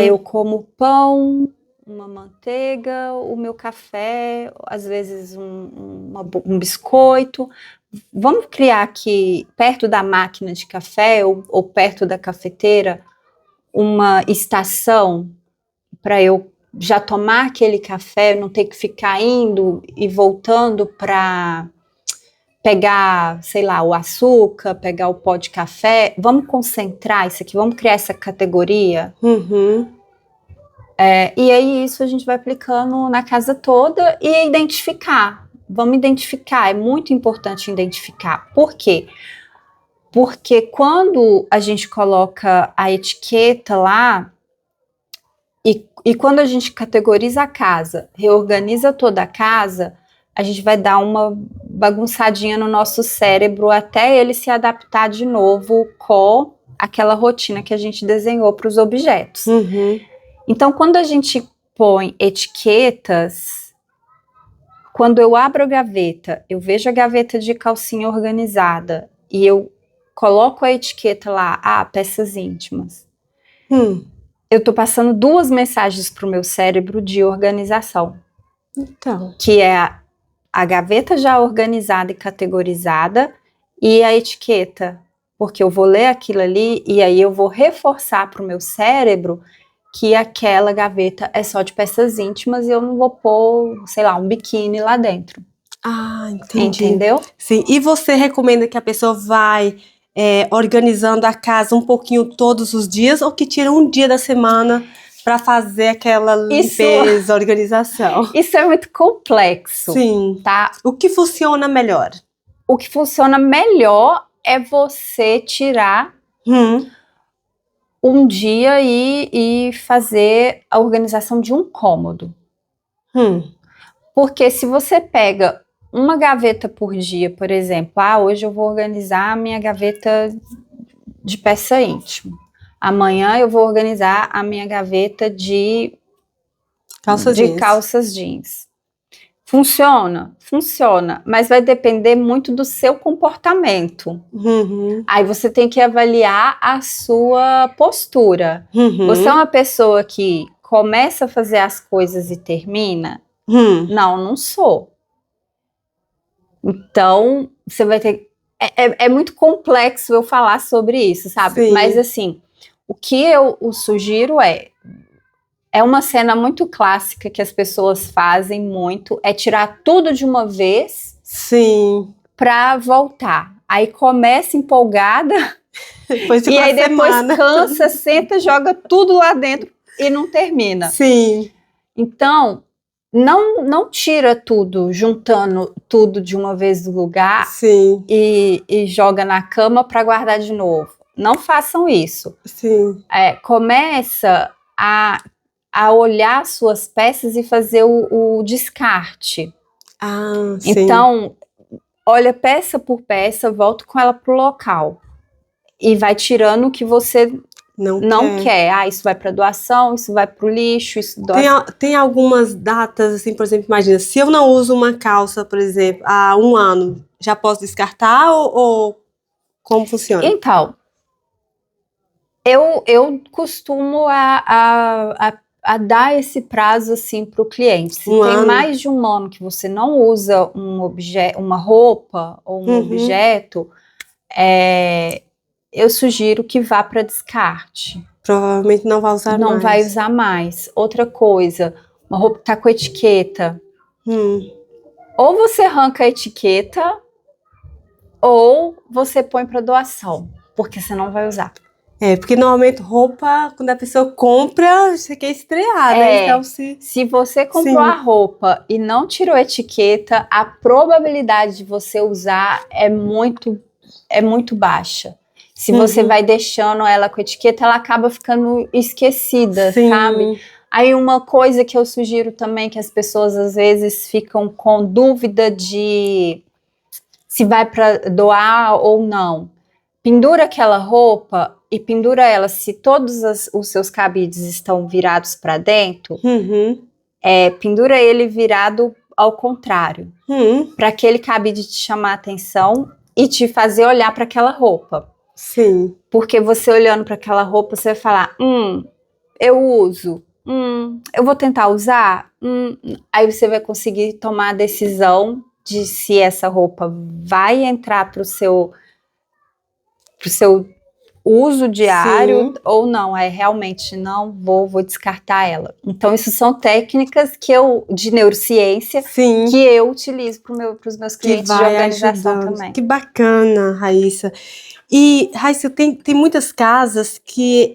Speaker 2: Eu como pão, uma manteiga, o meu café, às vezes um biscoito. Vamos criar aqui, perto da máquina de café ou perto da cafeteira, uma estação para eu já tomar aquele café, não ter que ficar indo e voltando para pegar, sei lá, o açúcar, pegar o pó de café. Vamos concentrar isso aqui, vamos criar essa categoria. E aí isso a gente vai aplicando na casa toda e identificar. Vamos identificar, é muito importante identificar. Por quê? Porque quando a gente coloca a etiqueta lá, e quando a gente categoriza a casa, reorganiza toda a casa, a gente vai dar uma bagunçadinha no nosso cérebro até ele se adaptar de novo com aquela rotina que a gente desenhou para os objetos. Então, quando a gente põe etiquetas, quando eu abro a gaveta, eu vejo a gaveta de calcinha organizada e eu coloco a etiqueta lá, peças íntimas. Eu tô passando 2 mensagens para o meu cérebro de organização.
Speaker 1: Então.
Speaker 2: Que é a gaveta já organizada e categorizada e a etiqueta. Porque eu vou ler aquilo ali e aí eu vou reforçar para o meu cérebro que aquela gaveta é só de peças íntimas e eu não vou pôr, sei lá, um biquíni lá dentro.
Speaker 1: Entendi.
Speaker 2: Entendeu?
Speaker 1: Sim. E você recomenda que a pessoa vai organizando a casa um pouquinho todos os dias ou que tira um dia da semana para fazer aquela limpeza, organização?
Speaker 2: Isso é muito complexo.
Speaker 1: Sim.
Speaker 2: Tá?
Speaker 1: O que funciona melhor?
Speaker 2: O que funciona melhor é você tirar um dia e fazer a organização de um cômodo. Porque se você pega uma gaveta por dia, por exemplo, hoje eu vou organizar a minha gaveta de peça íntima. Amanhã eu vou organizar a minha gaveta de calças jeans. Funciona? Funciona, mas vai depender muito do seu comportamento. Aí você tem que avaliar a sua postura. Você é uma pessoa que começa a fazer as coisas e termina? Não, não sou. Então, você vai ter... É muito complexo eu falar sobre isso, sabe?
Speaker 1: Sim.
Speaker 2: Mas assim, o que eu sugiro é uma cena muito clássica que as pessoas fazem muito, é tirar tudo de uma vez.
Speaker 1: Sim.
Speaker 2: Pra voltar. Aí começa empolgada
Speaker 1: Depois
Speaker 2: e aí depois cansa, senta, joga tudo lá dentro e não termina.
Speaker 1: Sim.
Speaker 2: Então, não tira tudo, juntando tudo de uma vez do lugar.
Speaker 1: Sim.
Speaker 2: E joga na cama para guardar de novo. Não façam isso.
Speaker 1: Sim.
Speaker 2: Começa a olhar suas peças e fazer o descarte.
Speaker 1: Sim.
Speaker 2: Então, olha peça por peça, volta com ela pro local. E vai tirando o que você não quer. Isso vai para doação, isso vai pro lixo, isso
Speaker 1: Tem algumas datas, assim, por exemplo, imagina, se eu não uso uma calça, por exemplo, há 1 ano, já posso descartar ou como funciona?
Speaker 2: Então, eu costumo a dar esse prazo assim para o cliente. Se tem mais de 1 ano que você não usa uma roupa ou um objeto, eu sugiro que vá para descarte.
Speaker 1: Provavelmente não vai usar mais.
Speaker 2: Não vai usar mais. Outra coisa, uma roupa que tá com etiqueta. Ou você arranca a etiqueta, ou você põe para doação, porque você não vai usar.
Speaker 1: Porque normalmente roupa, quando a pessoa compra, você quer estrear, né? Então,
Speaker 2: se você comprou a roupa e não tirou a etiqueta, a probabilidade de você usar é muito baixa. Se você vai deixando ela com etiqueta, ela acaba ficando esquecida, sabe? Aí uma coisa que eu sugiro também, que as pessoas às vezes ficam com dúvida de se vai para doar ou não. Pendura aquela roupa e pendura ela, se todos os seus cabides estão virados para dentro, pendura ele virado ao contrário, para aquele cabide te chamar a atenção e te fazer olhar para aquela roupa.
Speaker 1: Sim.
Speaker 2: Porque você olhando para aquela roupa, você vai falar, eu uso, eu vou tentar usar, aí você vai conseguir tomar a decisão de se essa roupa vai entrar para o seu uso diário ou não. Realmente não vou descartar ela. Então, isso são técnicas de neurociência que eu utilizo para os meus clientes de organização também.
Speaker 1: Que bacana, Raíssa. E, Raíssa, tem muitas casas que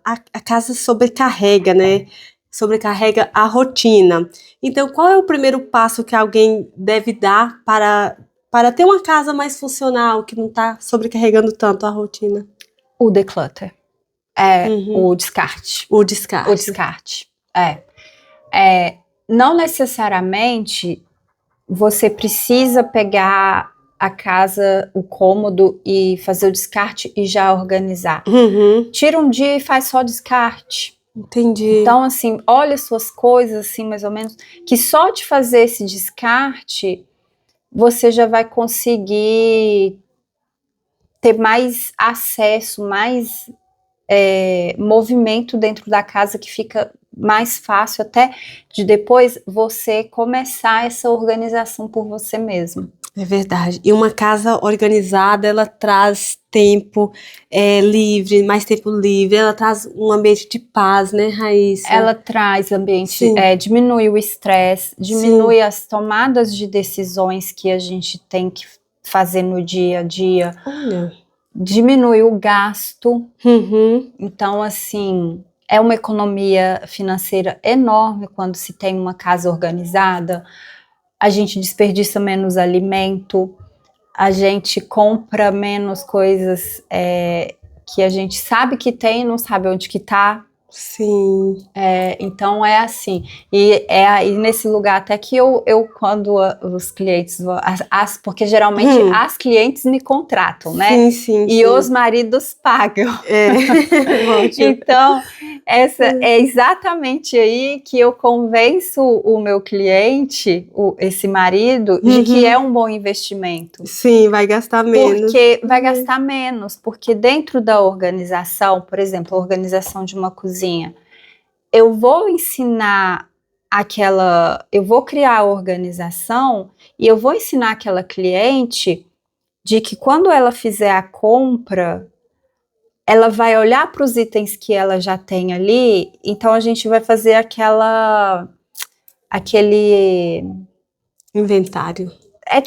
Speaker 1: a casa sobrecarrega, né? Sobrecarrega a rotina. Então, qual é o primeiro passo que alguém deve dar para ter uma casa mais funcional, que não está sobrecarregando tanto a rotina?
Speaker 2: O declutter. O descarte.
Speaker 1: O descarte.
Speaker 2: O descarte. Não necessariamente você precisa pegar a casa, o cômodo e fazer o descarte e já organizar. Tira um dia e faz só descarte.
Speaker 1: Entendi.
Speaker 2: Então, assim, olha suas coisas, assim, mais ou menos, que só de fazer esse descarte, você já vai conseguir ter mais acesso, mais movimento dentro da casa, que fica mais fácil até de depois você começar essa organização por você mesmo.
Speaker 1: É verdade. E uma casa organizada, ela traz tempo livre, mais tempo livre, ela traz um ambiente de paz, né, Raíssa?
Speaker 2: Ela traz ambiente, diminui o estresse, diminui as tomadas de decisões que a gente tem que fazer no dia a dia.
Speaker 1: Olha.
Speaker 2: Diminui o gasto. Então, assim, é uma economia financeira enorme quando se tem uma casa organizada. A gente desperdiça menos alimento, a gente compra menos coisas que a gente sabe que tem e não sabe onde que tá.
Speaker 1: Sim.
Speaker 2: Então é assim. E é aí nesse lugar até que eu quando os clientes vão, porque geralmente as clientes me contratam, né?
Speaker 1: Sim.
Speaker 2: E os maridos pagam.
Speaker 1: Ótimo.
Speaker 2: Então, Essa é exatamente aí que eu convenço o meu cliente, esse marido, de que é um bom investimento.
Speaker 1: Sim, vai gastar menos.
Speaker 2: Porque vai gastar menos, porque dentro da organização, por exemplo, a organização de uma cozinha, eu vou ensinar eu vou criar a organização e eu vou ensinar aquela cliente de que quando ela fizer a compra, ela vai olhar para os itens que ela já tem ali, então a gente vai fazer aquele
Speaker 1: Inventário.
Speaker 2: é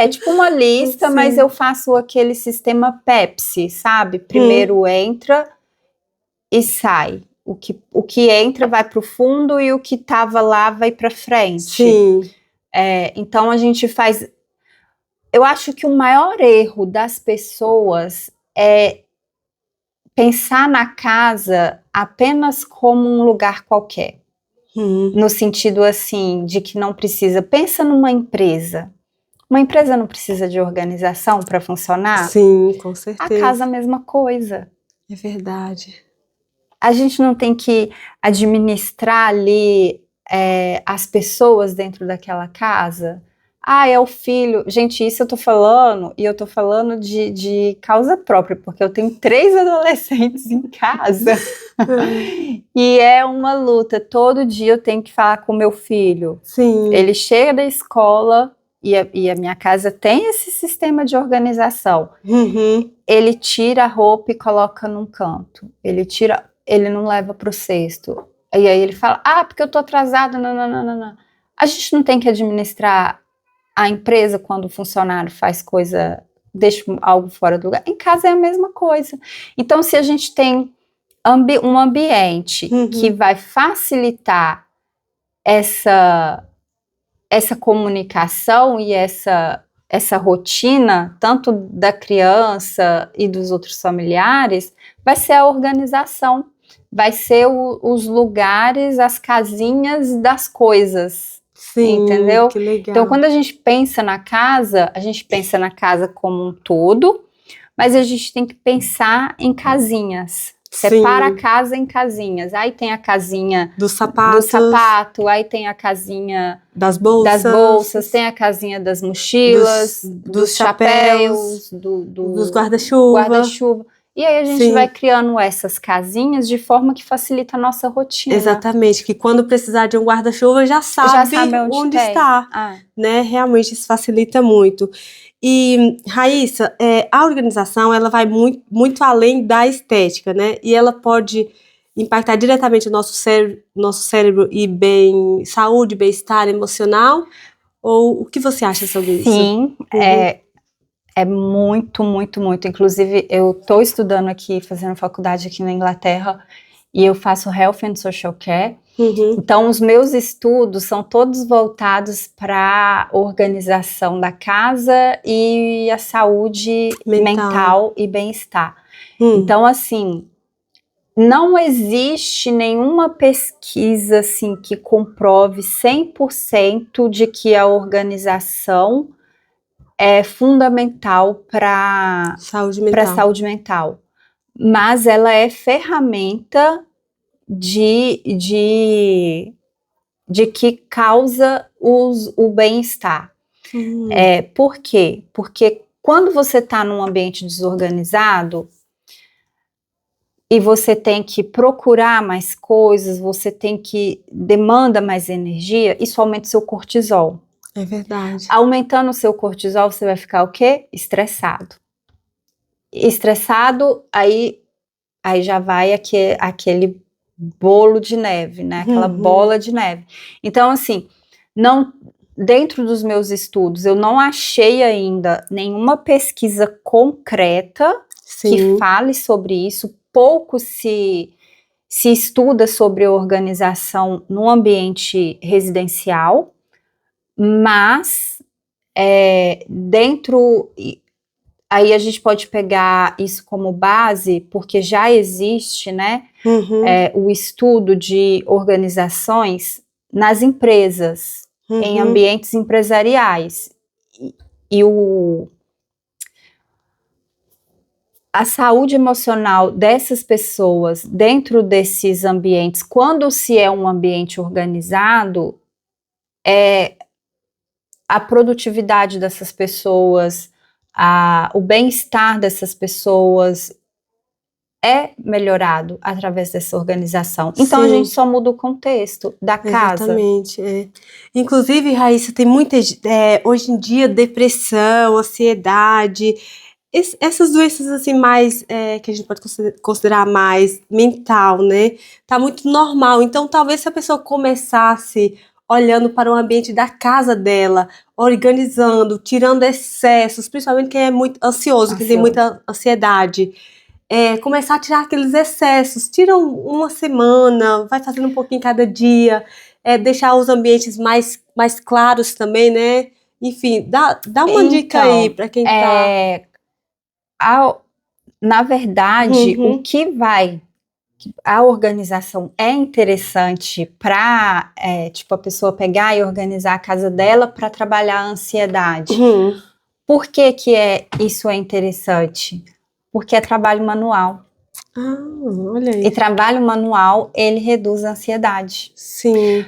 Speaker 2: tipo uma lista,
Speaker 1: Sim.
Speaker 2: mas eu faço aquele sistema Pepsi, sabe? Primeiro entra e sai. O que entra vai para o fundo e o que estava lá vai para frente.
Speaker 1: Sim.
Speaker 2: Então a gente faz. Eu acho que o maior erro das pessoas é pensar na casa apenas como um lugar qualquer. No sentido assim, de que não precisa. Pensa numa empresa. Uma empresa não precisa de organização para funcionar?
Speaker 1: Sim, com certeza.
Speaker 2: A casa, a mesma coisa.
Speaker 1: É verdade.
Speaker 2: A gente não tem que administrar ali as pessoas dentro daquela casa? Ah, é o filho. Gente, isso eu tô falando, e eu tô falando de causa própria, porque eu tenho 3 adolescentes em casa. E é uma luta. Todo dia eu tenho que falar com meu filho.
Speaker 1: Sim.
Speaker 2: Ele chega da escola, e a minha casa tem esse sistema de organização. Ele tira a roupa e coloca num canto. Ele não leva pro cesto. E aí ele fala, porque eu tô atrasado, não. A gente não tem que administrar a empresa quando o funcionário faz coisa, deixa algo fora do lugar. Em casa é a mesma coisa. Então, se a gente tem um ambiente que vai facilitar essa comunicação e essa rotina, tanto da criança e dos outros familiares, vai ser a organização, vai ser os lugares, as casinhas das coisas.
Speaker 1: Sim,
Speaker 2: entendeu?
Speaker 1: Que legal.
Speaker 2: Então, quando a gente pensa na casa como um todo, mas a gente tem que pensar em casinhas. Separa a casa em casinhas. Aí tem a casinha
Speaker 1: do sapato,
Speaker 2: aí tem a casinha
Speaker 1: das bolsas,
Speaker 2: tem a casinha das mochilas, dos chapéus,
Speaker 1: dos guarda-chuva.
Speaker 2: E aí a gente vai criando essas casinhas de forma que facilita a nossa rotina.
Speaker 1: Exatamente, que quando precisar de um guarda-chuva já sabe onde está, né? Realmente isso facilita muito. E, Raíssa, a organização ela vai muito além da estética, né? E ela pode impactar diretamente o nosso cérebro e saúde, bem-estar emocional? Ou o que você acha sobre isso?
Speaker 2: Sim, é muito, muito, muito. Inclusive, eu estou estudando aqui, fazendo faculdade aqui na Inglaterra, e eu faço Health and Social Care. Então, os meus estudos são todos voltados para a organização da casa e a saúde mental e bem-estar. Então, assim, não existe nenhuma pesquisa assim, que comprove 100% de que a organização é fundamental para saúde mental. Mas ela é ferramenta de que causa o bem-estar. Por quê? Porque quando você está num ambiente desorganizado e você tem que procurar mais coisas, demanda mais energia, isso aumenta o seu cortisol.
Speaker 1: É verdade.
Speaker 2: Aumentando o seu cortisol, você vai ficar o quê? Estressado. Estressado, aí já vai aquele bolo de neve, né? Aquela bola de neve. Então, assim, dentro dos meus estudos, eu não achei ainda nenhuma pesquisa concreta que fale sobre isso. Pouco se estuda sobre organização no ambiente residencial, mas aí a gente pode pegar isso como base, porque já existe, né, o estudo de organizações nas empresas, em ambientes empresariais. E a saúde emocional dessas pessoas dentro desses ambientes, quando se é um ambiente organizado, a produtividade dessas pessoas, o bem-estar dessas pessoas é melhorado através dessa organização. Então, a gente só muda o contexto da casa.
Speaker 1: Exatamente. Inclusive, Raíssa, tem hoje em dia, depressão, ansiedade, essas doenças assim mais, que a gente pode considerar mais mental, né? Tá muito normal. Então, talvez se a pessoa começasse olhando para o ambiente da casa dela, organizando, tirando excessos, principalmente quem é muito ansioso, quem tem muita ansiedade, começar a tirar aqueles excessos, tira uma semana, vai fazendo um pouquinho cada dia, deixar os ambientes mais claros também, né? Enfim, dá uma dica aí para quem tá...
Speaker 2: Na verdade, a organização é interessante para a pessoa pegar e organizar a casa dela para trabalhar a ansiedade. Por que isso é interessante? Porque é trabalho manual.
Speaker 1: Olha aí.
Speaker 2: E trabalho manual, ele reduz a ansiedade.
Speaker 1: Sim.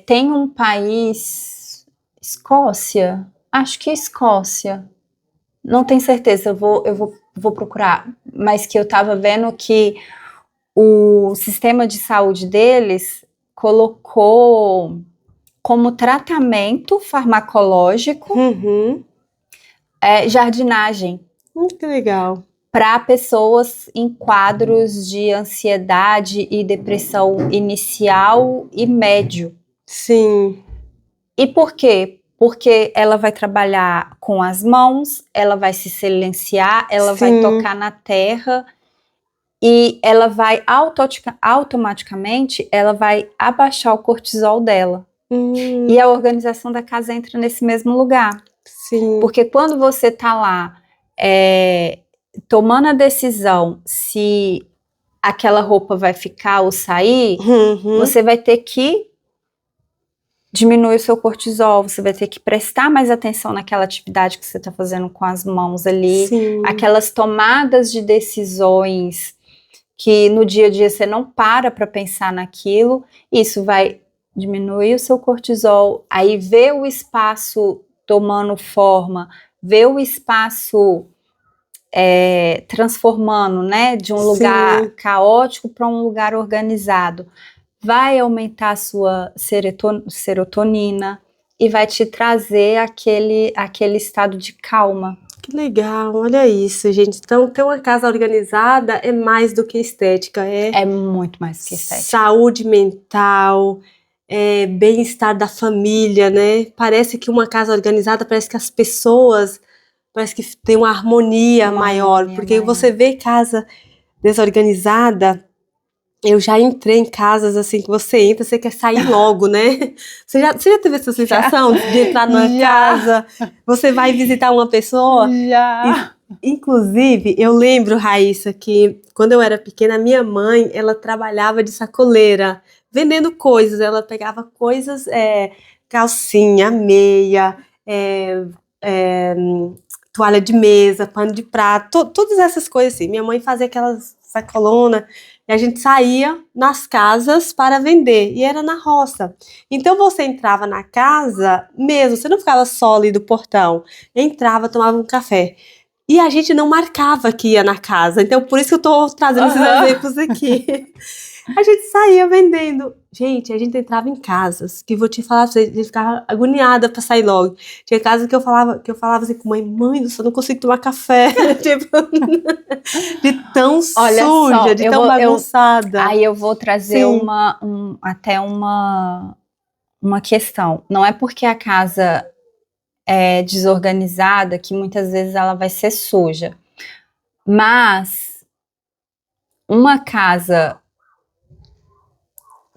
Speaker 2: Tem um país, Escócia, acho que é Escócia, não tenho certeza, eu vou procurar, mas que eu estava vendo que o sistema de saúde deles colocou como tratamento farmacológico jardinagem.
Speaker 1: Que legal.
Speaker 2: Para pessoas em quadros de ansiedade e depressão inicial e médio.
Speaker 1: Sim.
Speaker 2: E por quê? Porque ela vai trabalhar com as mãos, ela vai se silenciar, ela vai tocar na terra e ela vai automaticamente ela vai abaixar o cortisol dela. E a organização da casa entra nesse mesmo lugar.
Speaker 1: Sim.
Speaker 2: Porque quando você tá lá tomando a decisão se aquela roupa vai ficar ou sair, você vai ter que diminuir o seu cortisol, você vai ter que prestar mais atenção naquela atividade que você está fazendo com as mãos ali, aquelas tomadas de decisões que no dia a dia você não para pensar naquilo, isso vai diminuir o seu cortisol, aí ver o espaço tomando forma, ver o espaço transformando, né, de um lugar caótico para um lugar organizado, vai aumentar a sua serotonina e vai te trazer aquele estado de calma.
Speaker 1: Que legal, olha isso, gente. Então, ter uma casa organizada é mais do que estética.
Speaker 2: É muito mais que estética.
Speaker 1: Saúde mental, bem-estar da família, né? Parece que uma casa organizada, parece que as pessoas, parece que tem uma harmonia maior. Porque você vê casa desorganizada, eu já entrei em casas assim que você entra, você quer sair logo, né? Você já teve essa sensação de entrar numa casa, você vai visitar uma pessoa?
Speaker 2: Já!
Speaker 1: Inclusive, eu lembro, Raíssa, que quando eu era pequena, minha mãe, ela trabalhava de sacoleira, vendendo coisas. Ela pegava coisas, calcinha, meia, toalha de mesa, pano de prato, todas essas coisas assim. Minha mãe fazia aquelas sacolona e a gente saía nas casas para vender, e era na roça. Então você entrava na casa mesmo, você não ficava só ali do portão, entrava, tomava um café. E a gente não marcava que ia na casa, então por isso que eu tô trazendo esses exemplos aqui. A gente saía vendendo. Gente, a gente entrava em casas, que vou te falar, a gente ficava agoniada pra sair logo. Tinha casas que eu falava assim com mãe, eu não consigo tomar café. Tipo, de tão suja, de tão bagunçada.
Speaker 2: Aí eu vou trazer até uma questão. Não é porque a casa é desorganizada que muitas vezes ela vai ser suja. Mas uma casa...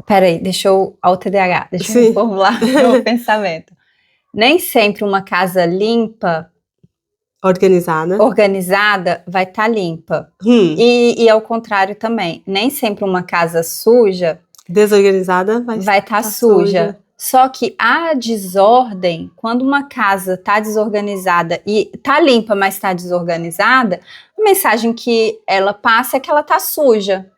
Speaker 2: Peraí, deixa eu formular meu pensamento. Nem sempre uma casa limpa, organizada vai estar limpa. E ao contrário também, nem sempre uma casa suja,
Speaker 1: desorganizada, vai estar suja.
Speaker 2: Só que a desordem, quando uma casa está desorganizada e está limpa, mas está desorganizada, a mensagem que ela passa é que ela está suja.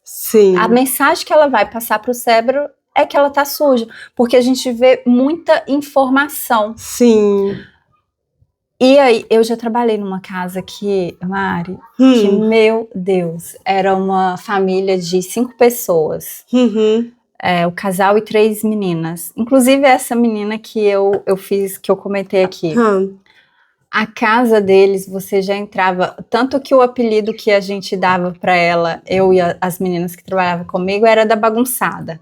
Speaker 1: Sim.
Speaker 2: A mensagem que ela vai passar para o cérebro é que ela está suja, porque a gente vê muita informação.
Speaker 1: Sim.
Speaker 2: E aí, eu já trabalhei numa casa que, Mari, que, meu Deus, era uma família de 5 pessoas. O casal e 3 meninas. Inclusive essa menina que eu fiz, que eu comentei aqui. A casa deles, você já entrava... Tanto que o apelido que a gente dava pra ela, eu e as meninas que trabalhavam comigo, era da bagunçada.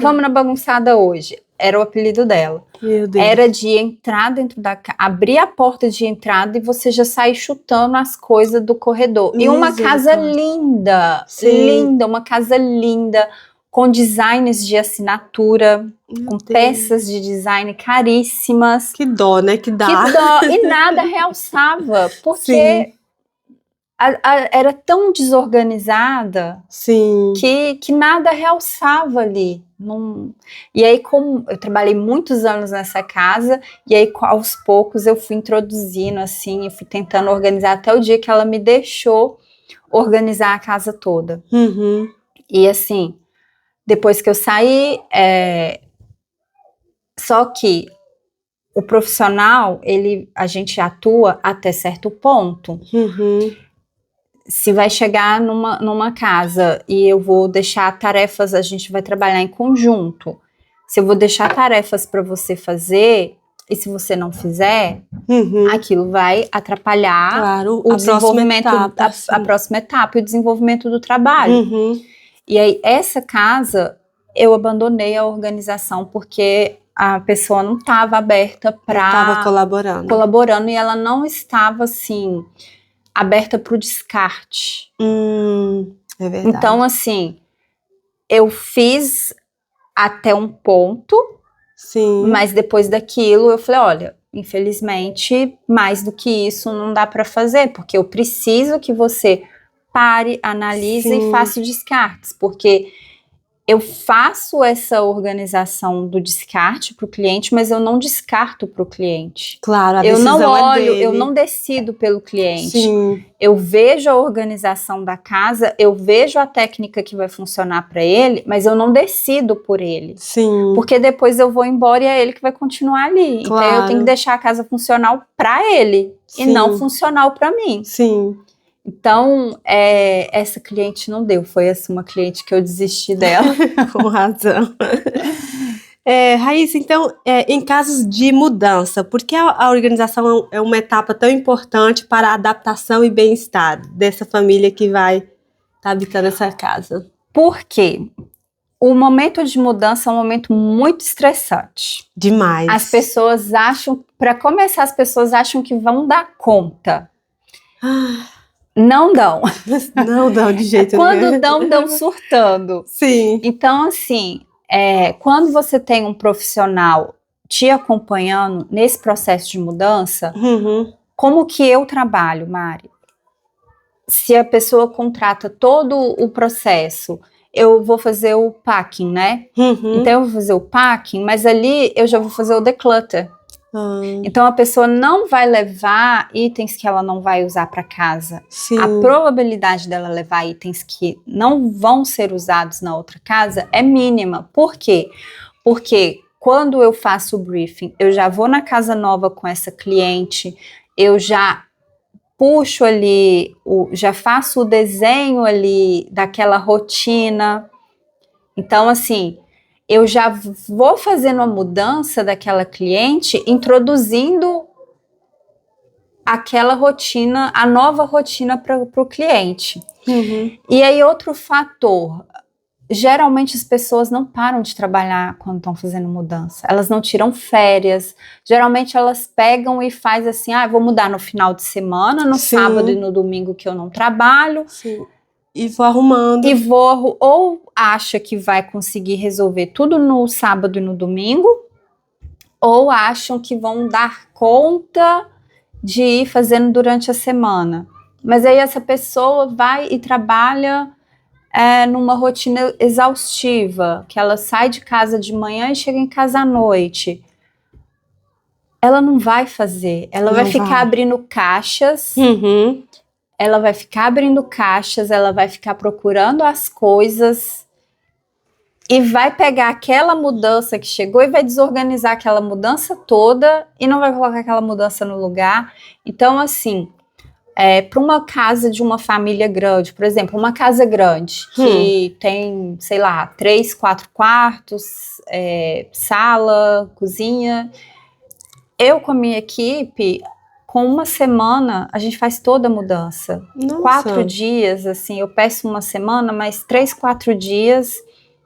Speaker 2: Vamos na bagunçada hoje. Era o apelido dela.
Speaker 1: Meu Deus.
Speaker 2: Era de entrar dentro da casa, abrir a porta de entrada e você já sair chutando as coisas do corredor. E uma casa linda, linda, uma casa linda, com designs de assinatura, com peças de design caríssimas.
Speaker 1: Que dó, né? Que dá.
Speaker 2: Que dó. E nada realçava, porque era tão desorganizada que nada realçava ali. E aí, como eu trabalhei muitos anos nessa casa, e aí aos poucos eu fui introduzindo assim, eu fui tentando organizar até o dia que ela me deixou organizar a casa toda. E assim, depois que eu saí, só que o profissional, a gente atua até certo ponto. Se vai chegar numa casa e eu vou deixar tarefas, a gente vai trabalhar em conjunto. Se eu vou deixar tarefas para você fazer, e se você não fizer, aquilo vai atrapalhar o desenvolvimento, a próxima etapa e o desenvolvimento do trabalho. E aí, essa casa, eu abandonei a organização porque a pessoa não estava aberta para...
Speaker 1: Estava
Speaker 2: colaborando e ela não estava, assim, aberta para o descarte.
Speaker 1: É verdade.
Speaker 2: Então, assim, eu fiz até um ponto, mas depois daquilo eu falei, olha, infelizmente, mais do que isso não dá para fazer, porque eu preciso que você pare, analise e faça descartes, porque eu faço essa organização do descarte para o cliente, mas eu não descarto para o cliente.
Speaker 1: Claro, a
Speaker 2: eu
Speaker 1: decisão
Speaker 2: não olho,
Speaker 1: é dele.
Speaker 2: Eu não decido pelo cliente. Eu vejo a organização da casa, eu vejo a técnica que vai funcionar para ele, mas eu não decido por ele. Porque depois eu vou embora e é ele que vai continuar ali. Então eu tenho que deixar a casa funcional para ele e não funcional para mim. Então, essa cliente não deu. Foi assim, uma cliente que eu desisti dela.
Speaker 1: Com razão. Raíssa, então, em casos de mudança, por que a organização é uma etapa tão importante para a adaptação e bem-estar dessa família que vai estar habitando essa casa?
Speaker 2: Porque o momento de mudança é um momento muito estressante.
Speaker 1: Demais.
Speaker 2: As pessoas acham, para começar, as pessoas acham que vão dar conta. Não dão.
Speaker 1: Não dão de jeito
Speaker 2: nenhum. Quando dão surtando. Então, assim, quando você tem um profissional te acompanhando nesse processo de mudança, como que eu trabalho, Mari? Se a pessoa contrata todo o processo, eu vou fazer o packing, né? Então eu vou fazer o packing, mas ali eu já vou fazer o declutter. Então a pessoa não vai levar itens que ela não vai usar para casa. A probabilidade dela levar itens que não vão ser usados na outra casa é mínima. Por quê? Porque quando eu faço o briefing, eu já vou na casa nova com essa cliente, eu já puxo ali, já faço o desenho ali daquela rotina. Então, assim, eu já vou fazendo a mudança daquela cliente, introduzindo aquela rotina, a nova rotina para o cliente. E aí, outro fator, geralmente as pessoas não param de trabalhar quando estão fazendo mudança, elas não tiram férias, geralmente elas pegam e faz assim, vou mudar no final de semana, no sábado e no domingo que eu não trabalho.
Speaker 1: E vou arrumando.
Speaker 2: Ou acha que vai conseguir resolver tudo no sábado e no domingo, ou acham que vão dar conta de ir fazendo durante a semana. Mas aí essa pessoa vai e trabalha numa rotina exaustiva, que ela sai de casa de manhã e chega em casa à noite, ela não vai fazer. Ela vai ficar abrindo caixas, ela vai ficar abrindo caixas, ela vai ficar procurando as coisas e vai pegar aquela mudança que chegou e vai desorganizar aquela mudança toda e não vai colocar aquela mudança no lugar. Então, assim, para uma casa de uma família grande, por exemplo, uma casa grande que tem, sei lá, 3, 4 quartos, sala, cozinha. Eu com a minha equipe, com uma semana, a gente faz toda a mudança.
Speaker 1: Nossa.
Speaker 2: 4 dias, assim, eu peço uma semana, mas 3, 4 dias,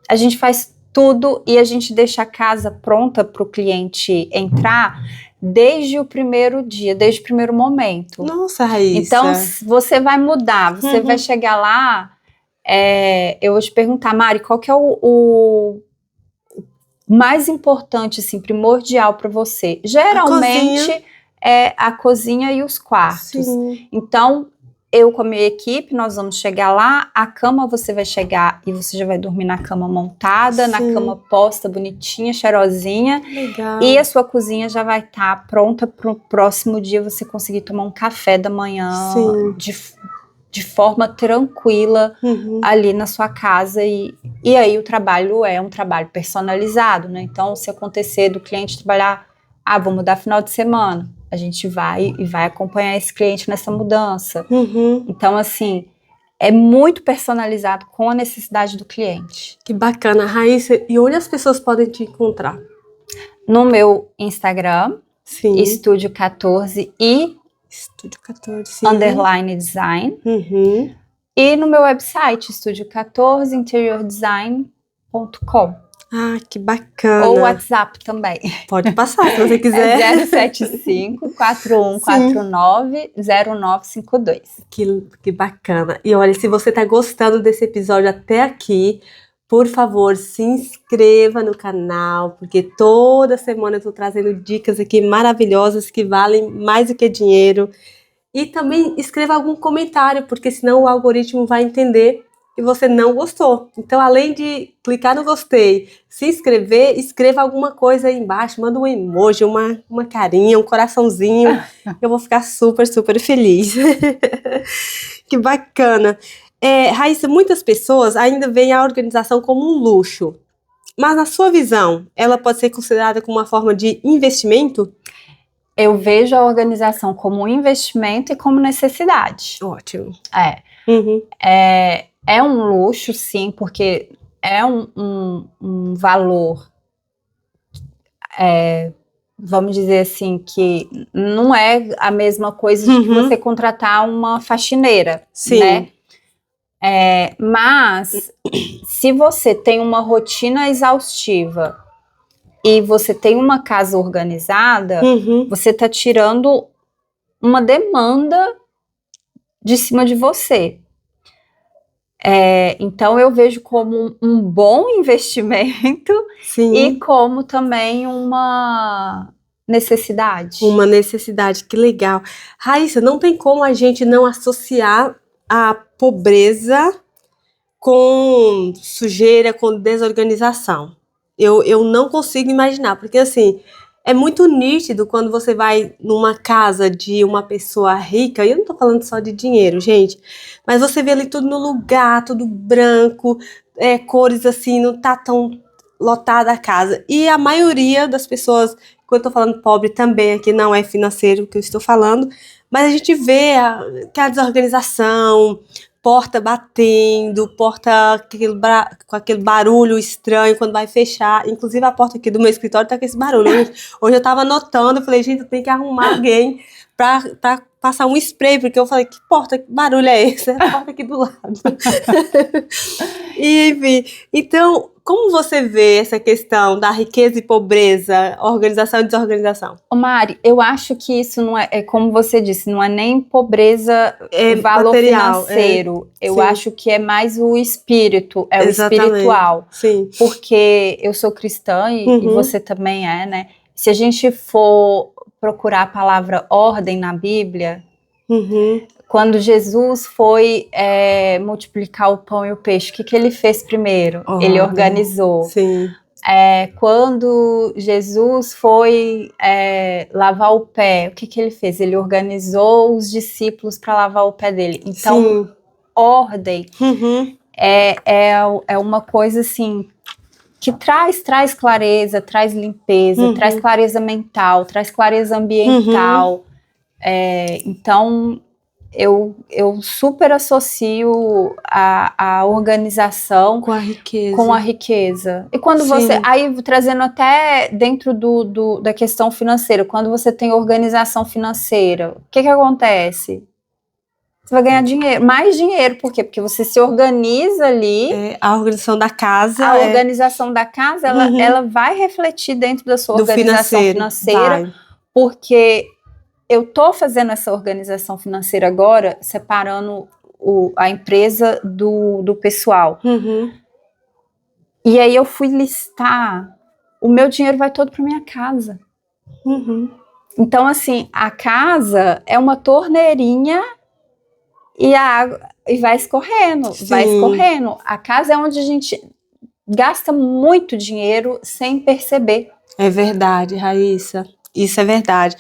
Speaker 2: a gente faz tudo e a gente deixa a casa pronta para o cliente entrar desde o primeiro dia, desde o primeiro momento.
Speaker 1: Nossa, Raíssa.
Speaker 2: Então, você vai mudar, você vai chegar lá, eu vou te perguntar, Mari, qual que é o mais importante, assim, primordial para você? Geralmente é a cozinha e os quartos.
Speaker 1: Sim.
Speaker 2: Então, eu com a minha equipe, nós vamos chegar lá, a cama você vai chegar e você já vai dormir na cama montada, na cama posta, bonitinha, cheirosinha.
Speaker 1: Legal.
Speaker 2: E a sua cozinha já vai estar pronta para o próximo dia você conseguir tomar um café da manhã de forma tranquila ali na sua casa. E aí o trabalho é um trabalho personalizado, né? Então, se acontecer do cliente trabalhar, vou mudar final de semana, a gente vai acompanhar esse cliente nessa mudança. Então, assim, é muito personalizado com a necessidade do cliente.
Speaker 1: Que bacana, Raíssa. E onde as pessoas podem te encontrar?
Speaker 2: No meu Instagram, Estúdio 14 e
Speaker 1: Estúdio 14
Speaker 2: underline design. E no meu website, estúdio14interiordesign.com.
Speaker 1: Que bacana.
Speaker 2: Ou WhatsApp também.
Speaker 1: Pode passar, se você quiser.
Speaker 2: 075-4149-0952.
Speaker 1: Que bacana. E olha, se você tá gostando desse episódio até aqui, por favor, se inscreva no canal, porque toda semana eu tô trazendo dicas aqui maravilhosas que valem mais do que dinheiro. E também escreva algum comentário, porque senão o algoritmo vai entender que você não gostou. Então, além de clicar no gostei, se inscrever, escreva alguma coisa aí embaixo, manda um emoji, uma carinha, um coraçãozinho. Eu vou ficar super, super feliz. Que bacana. Raíssa, muitas pessoas ainda veem a organização como um luxo. Mas na sua visão, ela pode ser considerada como uma forma de investimento?
Speaker 2: Eu vejo a organização como um investimento e como necessidade.
Speaker 1: Ótimo.
Speaker 2: É um luxo, sim, porque é um valor, vamos dizer assim, que não é a mesma coisa de você contratar uma faxineira, né? Mas se você tem uma rotina exaustiva e você tem uma casa organizada, você está tirando uma demanda de cima de você. Então eu vejo como um bom investimento e como também uma necessidade.
Speaker 1: Uma necessidade, que legal. Raíssa, não tem como a gente não associar a pobreza com sujeira, com desorganização. Eu não consigo imaginar, porque assim, é muito nítido quando você vai numa casa de uma pessoa rica, e eu não tô falando só de dinheiro, gente, mas você vê ali tudo no lugar, tudo branco, cores assim, não tá tão lotada a casa. E a maioria das pessoas, quando eu tô falando pobre também, aqui não é financeiro que eu estou falando, mas a gente vê que a desorganização, porta batendo, porta com aquele barulho estranho quando vai fechar. Inclusive a porta aqui do meu escritório tá com esse barulho. Hoje eu tava notando, eu falei, gente, eu tenho que arrumar alguém pra passar um spray, porque eu falei, que barulho é esse? É a porta aqui do lado. E, enfim, então, como você vê essa questão da riqueza e pobreza, organização e desorganização?
Speaker 2: Mari, eu acho que isso não é como você disse, não é nem pobreza, valor material, financeiro. Eu acho que é mais o espírito, o espiritual.
Speaker 1: Sim.
Speaker 2: Porque eu sou cristã e você também é, né? Se a gente for procurar a palavra ordem na Bíblia, Quando Jesus foi multiplicar o pão e o peixe, o que ele fez primeiro? Ele organizou.
Speaker 1: Sim.
Speaker 2: Quando Jesus foi lavar o pé, o que ele fez? Ele organizou os discípulos para lavar o pé dele. Então,
Speaker 1: Sim.
Speaker 2: Ordem é uma coisa assim que traz clareza, traz limpeza, traz clareza mental, traz clareza ambiental. Então, eu super associo a organização
Speaker 1: com a riqueza.
Speaker 2: E quando você... Aí, trazendo até dentro da questão financeira, quando você tem organização financeira, o que acontece? Você vai ganhar dinheiro, mais dinheiro. Por quê? Porque você se organiza ali.
Speaker 1: A organização da casa.
Speaker 2: A organização da casa, ela vai refletir dentro da sua organização financeira. Porque eu tô fazendo essa organização financeira agora, separando a empresa do pessoal. E aí eu fui listar, o meu dinheiro vai todo para minha casa. Então, assim, a casa é uma torneirinha e a água vai escorrendo, vai escorrendo. A casa é onde a gente gasta muito dinheiro sem perceber.
Speaker 1: É verdade, Raíssa. Isso é verdade.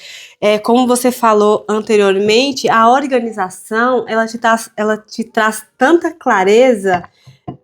Speaker 1: Como você falou anteriormente, a organização, ela te traz tanta clareza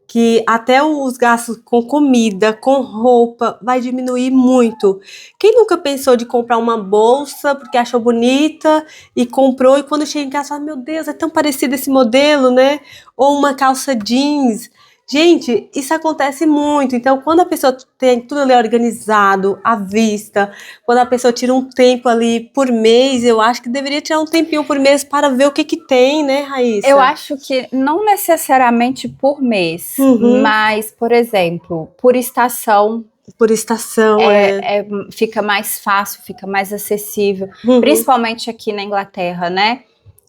Speaker 1: que até os gastos com comida, com roupa, vai diminuir muito. Quem nunca pensou de comprar uma bolsa porque achou bonita e comprou, e quando chega em casa fala, meu Deus, é tão parecido esse modelo, né? Ou uma calça jeans. Gente, isso acontece muito. Então, quando a pessoa tem tudo ali organizado, à vista, quando a pessoa tira um tempo ali por mês, eu acho que deveria tirar um tempinho por mês para ver o que tem, né, Raíssa?
Speaker 2: Eu acho que não necessariamente por mês, mas, por exemplo, por estação.
Speaker 1: Por estação,
Speaker 2: fica mais fácil, fica mais acessível. Principalmente aqui na Inglaterra, né?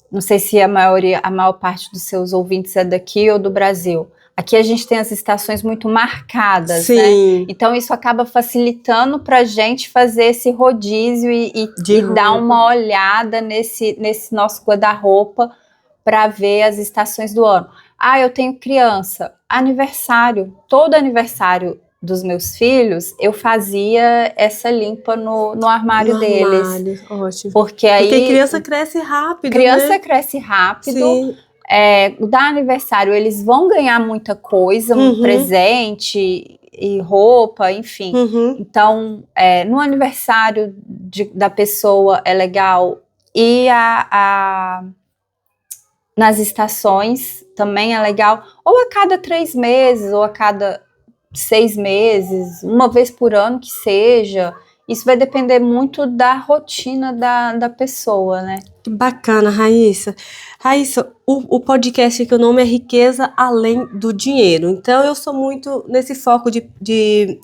Speaker 2: Não sei se a maior parte dos seus ouvintes é daqui ou do Brasil. Aqui a gente tem as estações muito marcadas, né? Então isso acaba facilitando pra gente fazer esse rodízio e dar uma olhada nesse nosso guarda-roupa para ver as estações do ano. Eu tenho criança, aniversário, todo aniversário dos meus filhos, eu fazia essa limpa no armário deles.
Speaker 1: Ótimo.
Speaker 2: Porque
Speaker 1: criança cresce rápido,
Speaker 2: cresce rápido. Da aniversário, eles vão ganhar muita coisa, um presente e roupa, enfim. Então, no aniversário da pessoa é legal. E nas estações também é legal. Ou a cada 3 meses, ou a cada 6 meses, uma vez por ano que seja. Isso vai depender muito da rotina da pessoa, né?
Speaker 1: Que bacana, Raíssa. Raíssa, o podcast que o nome é Riqueza Além do Dinheiro. Então, eu sou muito nesse foco de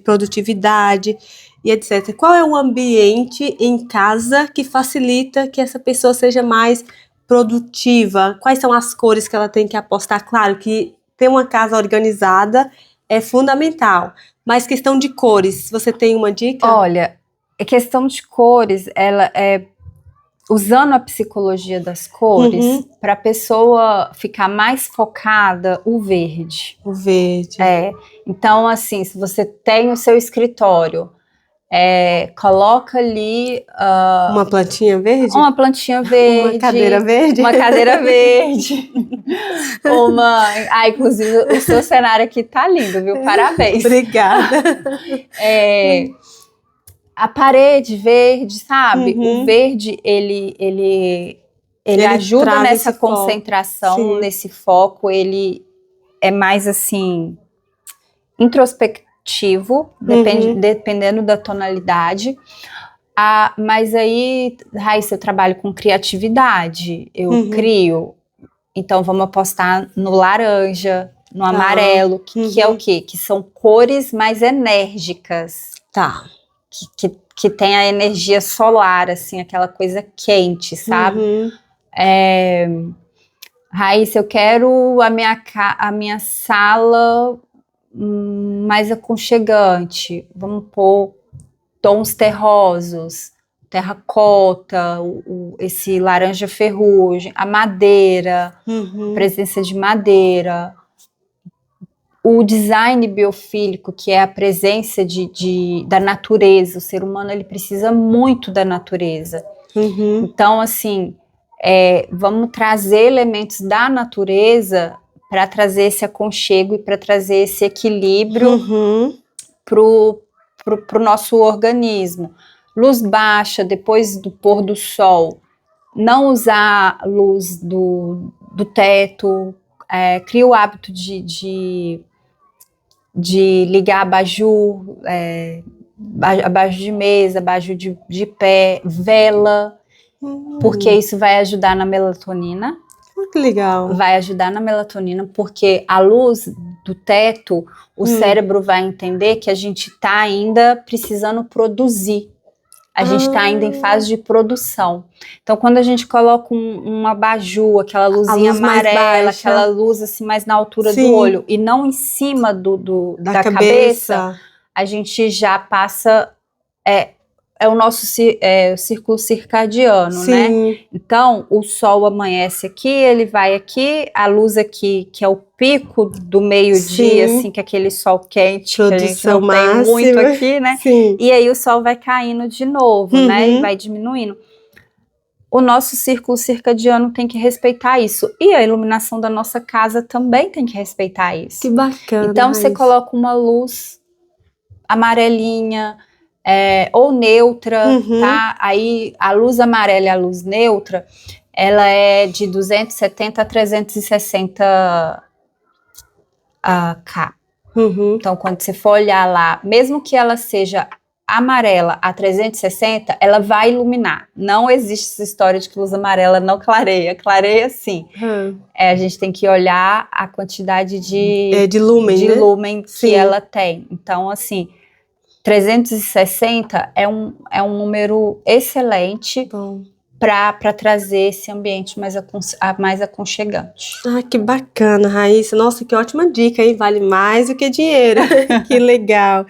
Speaker 1: produtividade e etc. Qual é o ambiente em casa que facilita que essa pessoa seja mais produtiva? Quais são as cores que ela tem que apostar? Claro que ter uma casa organizada é fundamental. Mas questão de cores, você tem uma dica?
Speaker 2: Olha, a questão de cores, ela usando a psicologia das cores, para a pessoa ficar mais focada, o verde.
Speaker 1: O verde.
Speaker 2: Então, assim, se você tem o seu escritório, coloca ali...
Speaker 1: uma plantinha verde?
Speaker 2: Uma plantinha verde.
Speaker 1: Uma cadeira verde?
Speaker 2: Uma cadeira verde. Inclusive, o seu cenário aqui tá lindo, viu? Parabéns.
Speaker 1: Obrigada.
Speaker 2: A parede verde, sabe? O verde, ele ajuda nessa concentração, nesse foco. Ele é mais, assim, introspectivo, dependendo da tonalidade. Mas aí, Raíssa, eu trabalho com criatividade, eu crio. Então, vamos apostar no laranja, no amarelo, que é o quê? Que são cores mais enérgicas.
Speaker 1: Tá.
Speaker 2: Que tem a energia solar, assim, aquela coisa quente, sabe? Raíssa, eu quero a minha sala mais aconchegante. Vamos pôr tons terrosos. terracota, esse laranja ferrugem, a madeira, presença de madeira, o design biofílico, que é a presença da natureza. O ser humano, ele precisa muito da natureza. Então, assim, vamos trazer elementos da natureza para trazer esse aconchego e para trazer esse equilíbrio pro nosso organismo. Luz baixa, depois do pôr do sol, não usar luz do teto, cria o hábito de ligar abajur, abajur de mesa, abajur de pé, vela, porque isso vai ajudar na melatonina.
Speaker 1: Que legal.
Speaker 2: Vai ajudar na melatonina, porque a luz do teto, o cérebro vai entender que a gente está ainda precisando produzir. A gente está ainda em fase de produção. Então, quando a gente coloca um abajur, aquela luzinha amarela, aquela luz assim mais na altura do olho, e não em cima da cabeça, a gente já passa... É o nosso círculo circadiano, né? Então, o sol amanhece aqui, ele vai aqui, a luz aqui, que é o pico do meio-dia, assim, que é aquele sol quente, que a gente não tem muito aqui, né? E aí o sol vai caindo de novo, né? E vai diminuindo. O nosso círculo circadiano tem que respeitar isso. E a iluminação da nossa casa também tem que respeitar isso.
Speaker 1: Que bacana.
Speaker 2: Então, você coloca uma luz amarelinha, ou neutra, tá? Aí a luz amarela e a luz neutra, ela é de 270 a 360 K. Então, quando você for olhar lá, mesmo que ela seja amarela a 360, ela vai iluminar. Não existe essa história de que luz amarela não clareia. Clareia sim. A gente tem que olhar a quantidade de lumen que ela tem. Então, assim, 360 é um número excelente para trazer esse ambiente mais aconchegante.
Speaker 1: Que bacana, Raíssa. Nossa, que ótima dica, hein? Vale mais do que dinheiro. Que legal.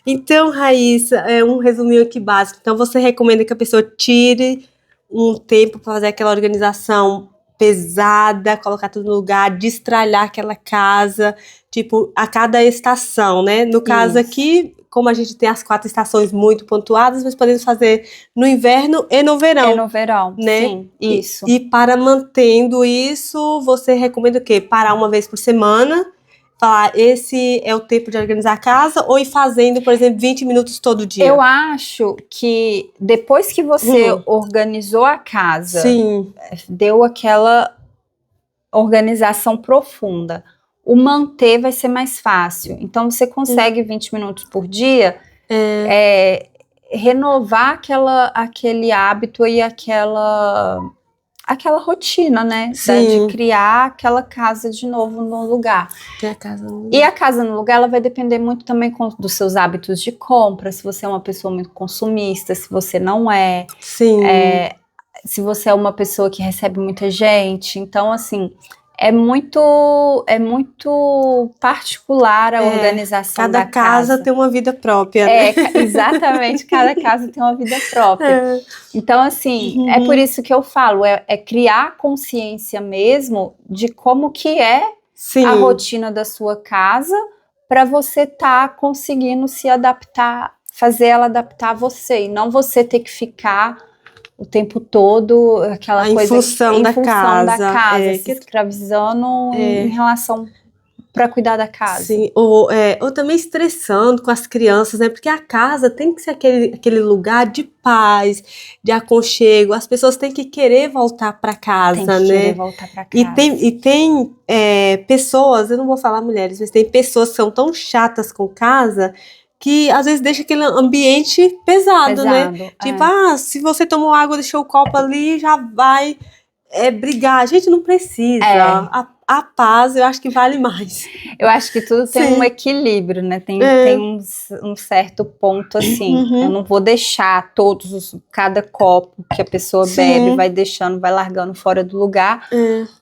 Speaker 1: Então, Raíssa, um resuminho aqui básico. Então, você recomenda que a pessoa tire um tempo para fazer aquela organização pesada, colocar tudo no lugar, destralhar aquela casa, tipo, a cada estação, né? No caso aqui, como a gente tem as 4 estações muito pontuadas, nós podemos fazer no inverno e no verão.
Speaker 2: No verão,
Speaker 1: né?
Speaker 2: Sim, isso.
Speaker 1: E para mantendo isso, você recomenda o quê? Parar uma vez por semana, falar, esse é o tempo de organizar a casa, ou ir fazendo, por exemplo, 20 minutos todo dia?
Speaker 2: Eu acho que depois que você organizou a casa, deu aquela organização profunda, o manter vai ser mais fácil. Então, você consegue 20 minutos por dia renovar aquele hábito e aquela rotina, né? De criar aquela casa de novo no lugar. E a casa no lugar, ela vai depender muito também dos seus hábitos de compra, se você é uma pessoa muito consumista, se você não é. Se você é uma pessoa que recebe muita gente. Então, assim, é muito particular a organização da casa.
Speaker 1: Cada casa tem uma vida própria, né?
Speaker 2: Exatamente, cada casa tem uma vida própria. Então, assim, é por isso que eu falo, é criar consciência mesmo de como que é a rotina da sua casa, para você estar conseguindo se adaptar, fazer ela adaptar a você, e não você ter que ficar o tempo todo aquela coisa
Speaker 1: em função da casa,
Speaker 2: se escravizando em relação para cuidar da casa.
Speaker 1: Ou também estressando com as crianças, né? Porque a casa tem que ser aquele lugar de paz, de aconchego. As pessoas têm que querer voltar para casa,
Speaker 2: querer voltar para casa.
Speaker 1: E tem pessoas, eu não vou falar mulheres, mas tem pessoas que são tão chatas com casa que às vezes deixa aquele ambiente pesado, né? Tipo, se você tomou água, deixou o copo ali, já vai brigar. A gente não precisa. A paz, eu acho que vale mais.
Speaker 2: Eu acho que tudo tem um equilíbrio, né? Tem um certo ponto, assim. Eu não vou deixar cada copo que a pessoa bebe, vai deixando, vai largando fora do lugar.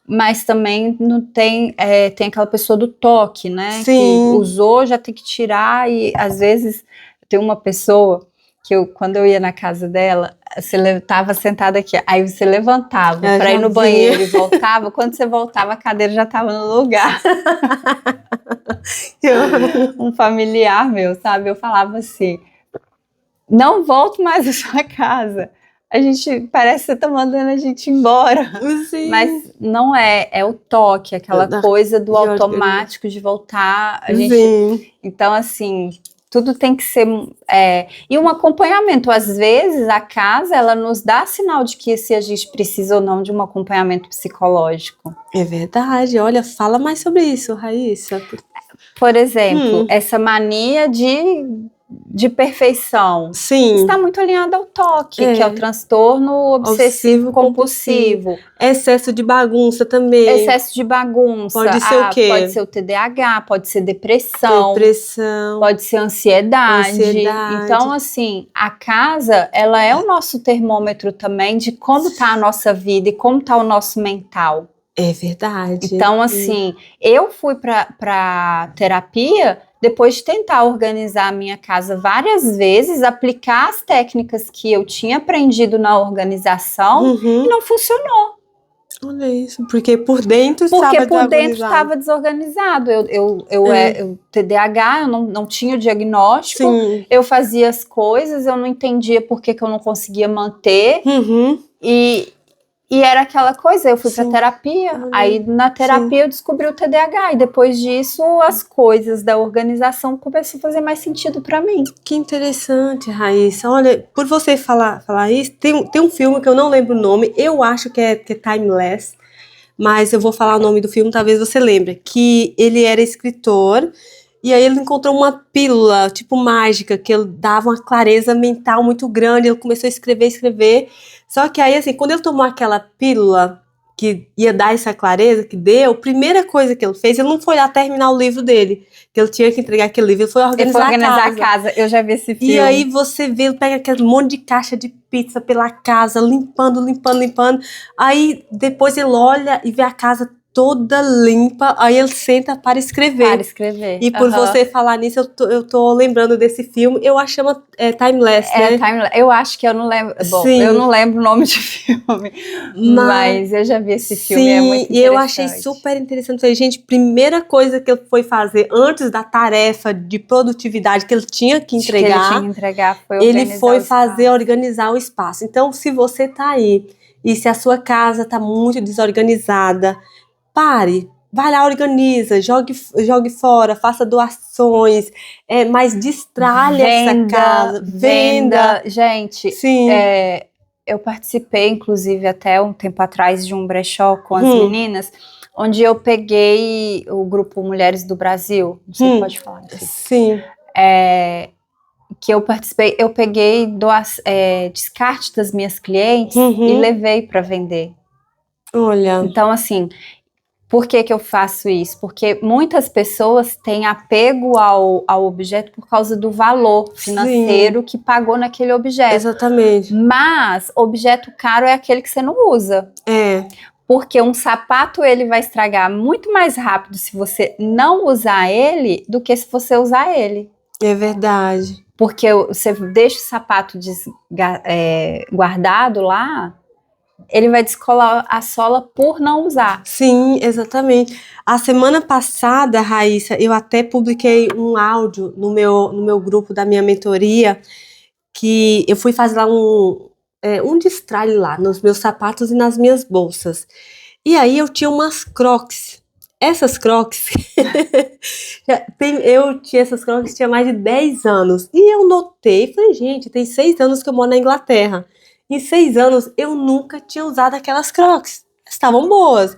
Speaker 2: Mas também não tem aquela pessoa do toque, né? Que usou, já tem que tirar. E às vezes tem uma pessoa quando eu ia na casa dela, você estava sentada aqui, aí você levantava para ir no banheiro e voltava. Quando você voltava, a cadeira já estava no lugar. Um familiar meu, sabe? Eu falava assim, não volto mais à sua casa. A gente parece que você tá mandando a gente embora.
Speaker 1: Sim.
Speaker 2: Mas não é o toque, aquela coisa do automático de voltar. A gente,
Speaker 1: sim.
Speaker 2: Então, assim, tudo tem que ser... e um acompanhamento. Às vezes, a casa, ela nos dá sinal de que se a gente precisa ou não de um acompanhamento psicológico.
Speaker 1: É verdade. Olha, fala mais sobre isso, Raíssa.
Speaker 2: Por exemplo, essa mania de perfeição.
Speaker 1: Sim.
Speaker 2: Está muito alinhada ao toque, que é o transtorno obsessivo compulsivo.
Speaker 1: Excesso de bagunça também.
Speaker 2: Excesso de bagunça.
Speaker 1: Pode ser o quê?
Speaker 2: Pode ser o TDAH, pode ser depressão.
Speaker 1: Depressão.
Speaker 2: Pode ser ansiedade. Então, assim, a casa, ela é o nosso termômetro também de como está a nossa vida e como está o nosso mental.
Speaker 1: É verdade.
Speaker 2: Então, assim, eu fui para terapia depois de tentar organizar a minha casa várias vezes, aplicar as técnicas que eu tinha aprendido na organização e não funcionou.
Speaker 1: Olha isso, porque por dentro estava
Speaker 2: desorganizado. Eu TDAH, eu não tinha o diagnóstico, eu fazia as coisas, eu não entendia por que eu não conseguia manter. E era aquela coisa, eu fui pra terapia, aí na terapia eu descobri o TDAH, e depois disso as coisas da organização começaram a fazer mais sentido pra mim.
Speaker 1: Que interessante, Raíssa. Olha, por você falar isso, tem um filme que eu não lembro o nome, eu acho que é Timeless, mas eu vou falar o nome do filme, talvez você lembre, que ele era escritor, e aí ele encontrou uma pílula, tipo mágica, que ele dava uma clareza mental muito grande, ele começou a escrever, só que aí, assim, quando ele tomou aquela pílula que ia dar essa clareza, que deu, a primeira coisa que ele fez, ele não foi lá terminar o livro dele, que ele tinha que entregar aquele livro, ele foi organizar
Speaker 2: a casa. Eu já vi esse filme.
Speaker 1: E aí você vê, ele pega aquele monte de caixa de pizza pela casa, limpando, aí depois ele olha e vê a casa toda limpa, aí ele senta para escrever. E por você falar nisso, eu tô lembrando desse filme, eu acho que chama Timeless, né?
Speaker 2: Timeless. Eu acho que eu não lembro, eu não lembro o nome de filme, mas eu já vi esse filme, é muito interessante.
Speaker 1: E eu achei super interessante. Falei, gente, primeira coisa que ele foi fazer antes da tarefa de produtividade que ele tinha que entregar,
Speaker 2: foi
Speaker 1: ele foi organizar o espaço. Então, se você tá aí, e se a sua casa tá muito desorganizada, pare, vai lá, organiza, jogue fora, faça doações, mas destralhe essa casa, venda.
Speaker 2: Gente, eu participei, inclusive, até um tempo atrás de um brechó com as meninas, onde eu peguei o grupo Mulheres do Brasil, não sei se pode falar disso.
Speaker 1: Sim.
Speaker 2: Que eu participei, eu peguei descarte das minhas clientes e levei para vender.
Speaker 1: Olha.
Speaker 2: Então, assim, por que eu faço isso? Porque muitas pessoas têm apego ao objeto por causa do valor financeiro que pagou naquele objeto.
Speaker 1: Exatamente.
Speaker 2: Mas objeto caro é aquele que você não usa. Porque um sapato ele vai estragar muito mais rápido se você não usar ele do que se você usar ele.
Speaker 1: É verdade.
Speaker 2: Porque você deixa o sapato guardado lá, ele vai descolar a sola por não usar.
Speaker 1: Sim, exatamente. A semana passada, Raíssa, eu até publiquei um áudio no meu grupo da minha mentoria, que eu fui fazer lá um destralhe lá nos meus sapatos e nas minhas bolsas. E aí eu tinha umas Crocs. Essas Crocs, eu tinha essas Crocs, tinha mais de 10 anos. E eu notei, falei, gente, tem 6 anos que eu moro na Inglaterra. Em 6 anos, eu nunca tinha usado aquelas Crocs. Estavam boas.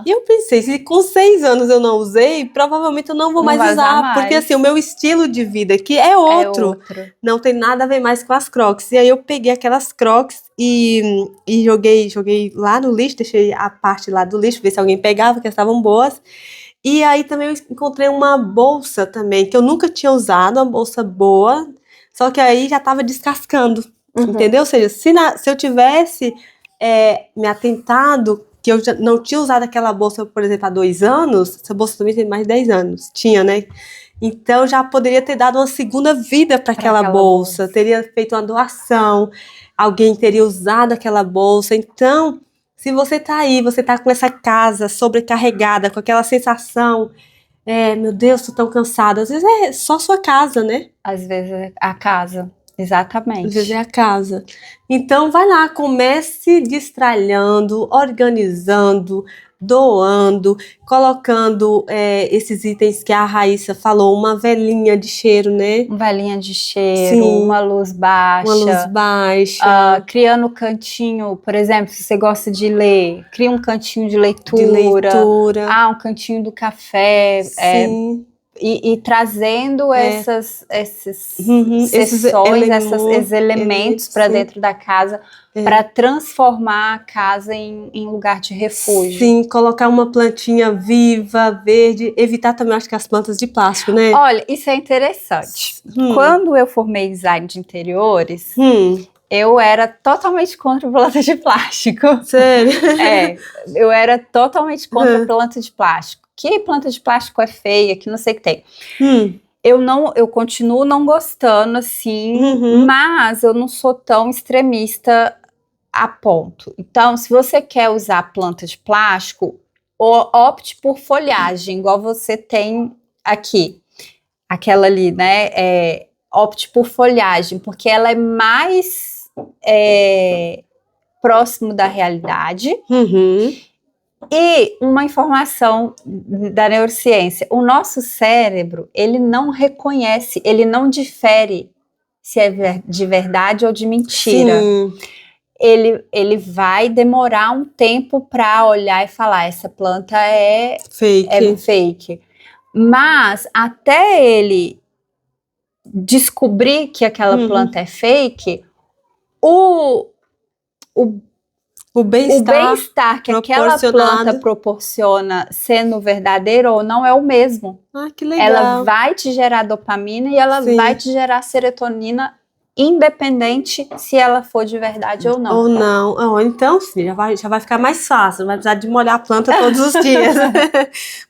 Speaker 1: E eu pensei, se com 6 anos eu não usei, provavelmente eu não vou mais usar. Porque assim, o meu estilo de vida aqui é outro. Não tem nada a ver mais com as Crocs. E aí eu peguei aquelas Crocs e joguei lá no lixo, deixei a parte lá do lixo, ver se alguém pegava, que estavam boas. E aí também eu encontrei uma bolsa também, que eu nunca tinha usado, uma bolsa boa, só que aí já estava descascando. Entendeu? Ou seja, se eu tivesse me atentado que eu já não tinha usado aquela bolsa, por exemplo, há 2 anos, essa bolsa também tem mais de 10 anos, tinha, né? Então já poderia ter dado uma segunda vida para aquela bolsa, teria feito uma doação, alguém teria usado aquela bolsa. Então, se você está aí, você está com essa casa sobrecarregada, com aquela sensação, meu Deus, tô tão cansada. Às vezes é só sua casa, né?
Speaker 2: Às vezes é a casa, exatamente.
Speaker 1: Às vezes é a casa. Então, vai lá, comece destralhando, organizando, doando, colocando esses itens que a Raíssa falou, uma velinha de cheiro, né?
Speaker 2: Uma velinha de cheiro,
Speaker 1: Sim.
Speaker 2: uma luz baixa.
Speaker 1: Uma luz baixa.
Speaker 2: Criando cantinho, por exemplo, se você gosta de ler, cria um cantinho de leitura.
Speaker 1: De leitura.
Speaker 2: Um cantinho do café.
Speaker 1: Sim.
Speaker 2: E trazendo esses
Speaker 1: esses
Speaker 2: elementos para dentro da casa, para transformar a casa em lugar de refúgio.
Speaker 1: Sim, colocar uma plantinha viva, verde, evitar também, acho que as plantas de plástico, né?
Speaker 2: Olha, isso é interessante. Quando eu formei design de interiores, eu era totalmente contra planta de plástico.
Speaker 1: Sério?
Speaker 2: Eu era totalmente contra planta de plástico. Que planta de plástico é feia, que não sei o que tem. Eu continuo não gostando, assim, mas eu não sou tão extremista a ponto. Então, se você quer usar planta de plástico, opte por folhagem, igual você tem aqui. Aquela ali, né? Opte por folhagem, porque ela é mais próximo da realidade. E uma informação da neurociência, o nosso cérebro, ele não reconhece, ele não difere se é de verdade ou de mentira.
Speaker 1: Sim.
Speaker 2: Ele vai demorar um tempo para olhar e falar, essa planta é fake. Mas até ele descobrir que aquela planta é fake, o bem-estar que aquela planta proporciona sendo verdadeiro ou não é o mesmo.
Speaker 1: Que legal.
Speaker 2: Ela vai te gerar dopamina e ela vai te gerar serotonina, independente se ela for de verdade ou não.
Speaker 1: Ou não. Então, sim, já vai ficar mais fácil, não vai precisar de molhar a planta todos os dias.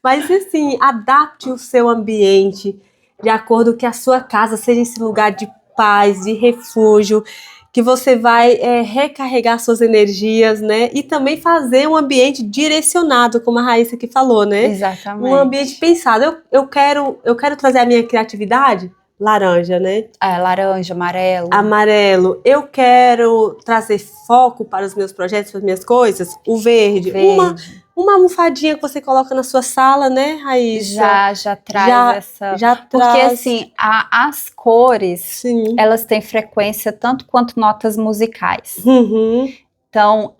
Speaker 1: Mas, assim, adapte o seu ambiente de acordo com que a sua casa seja esse lugar de paz, de refúgio, que você vai recarregar suas energias, né? E também fazer um ambiente direcionado, como a Raíssa aqui falou, né?
Speaker 2: Exatamente.
Speaker 1: Um ambiente pensado. Eu quero trazer a minha criatividade, laranja, né?
Speaker 2: Laranja, amarelo.
Speaker 1: Amarelo. Eu quero trazer foco para os meus projetos, para as minhas coisas, o verde. Uma almofadinha que você coloca na sua sala, né, Raíssa?
Speaker 2: Já traz essa... Porque, assim, as cores, elas têm frequência tanto quanto notas musicais. Então,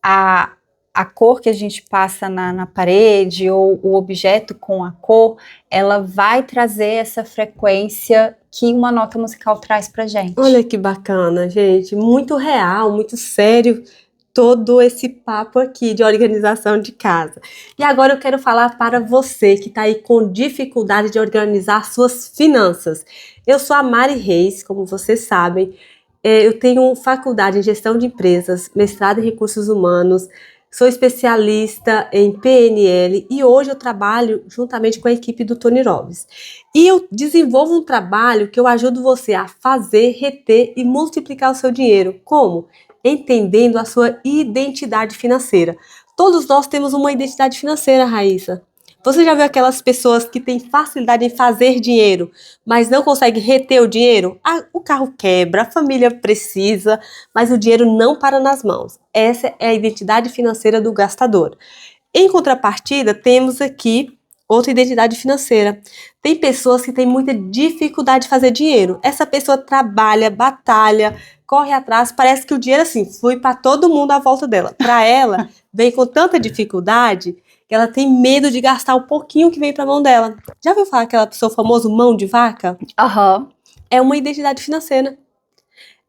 Speaker 2: a cor que a gente passa na parede ou o objeto com a cor, ela vai trazer essa frequência que uma nota musical traz pra gente.
Speaker 1: Olha que bacana, gente. Muito real, muito sério todo esse papo aqui de organização de casa. E agora eu quero falar para você que está aí com dificuldade de organizar suas finanças. Eu sou a Mari Reis, como vocês sabem. Eu tenho faculdade em gestão de empresas, mestrado em recursos humanos, sou especialista em PNL e hoje eu trabalho juntamente com a equipe do Tony Robbins. E eu desenvolvo um trabalho que eu ajudo você a fazer, reter e multiplicar o seu dinheiro. Como? Entendendo a sua identidade financeira. Todos nós temos uma identidade financeira, Raíssa. Você já viu aquelas pessoas que têm facilidade em fazer dinheiro, mas não conseguem reter o dinheiro? O carro quebra, a família precisa, mas o dinheiro não para nas mãos. Essa é a identidade financeira do gastador. Em contrapartida, temos aqui outra identidade financeira. Tem pessoas que têm muita dificuldade de fazer dinheiro. Essa pessoa trabalha, batalha, corre atrás, parece que o dinheiro assim flui para todo mundo à volta dela. Para ela, vem com tanta dificuldade que ela tem medo de gastar o pouquinho que vem para a mão dela. Já ouviu falar aquela pessoa famosa, mão de vaca? É uma identidade financeira.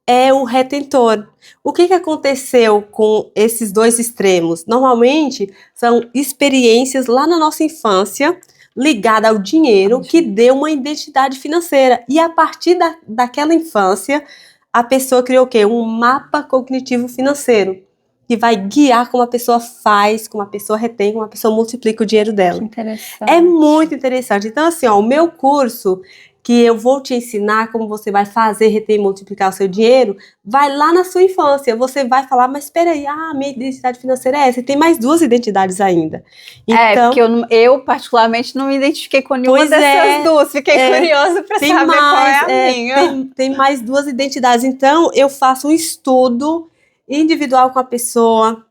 Speaker 1: É o retentor. O que aconteceu com esses dois extremos? Normalmente são experiências lá na nossa infância ligada ao dinheiro que deu uma identidade financeira. E a partir daquela infância, a pessoa criou o quê? Um mapa cognitivo financeiro. que vai guiar como a pessoa faz, como a pessoa retém, como a pessoa multiplica o dinheiro dela.
Speaker 2: Que interessante.
Speaker 1: É muito interessante. Então, assim, ó, o meu curso, que eu vou te ensinar como você vai fazer, reter e multiplicar o seu dinheiro, vai lá na sua infância. Você vai falar, mas espera aí, minha identidade financeira é essa. E tem mais 2 identidades ainda. Então,
Speaker 2: porque eu particularmente não me identifiquei com nenhuma
Speaker 1: pois
Speaker 2: dessas duas. Fiquei curiosa para
Speaker 1: tem
Speaker 2: saber qual é
Speaker 1: mais,
Speaker 2: a minha.
Speaker 1: tem mais 2 identidades. Então, eu faço um estudo individual com a pessoa.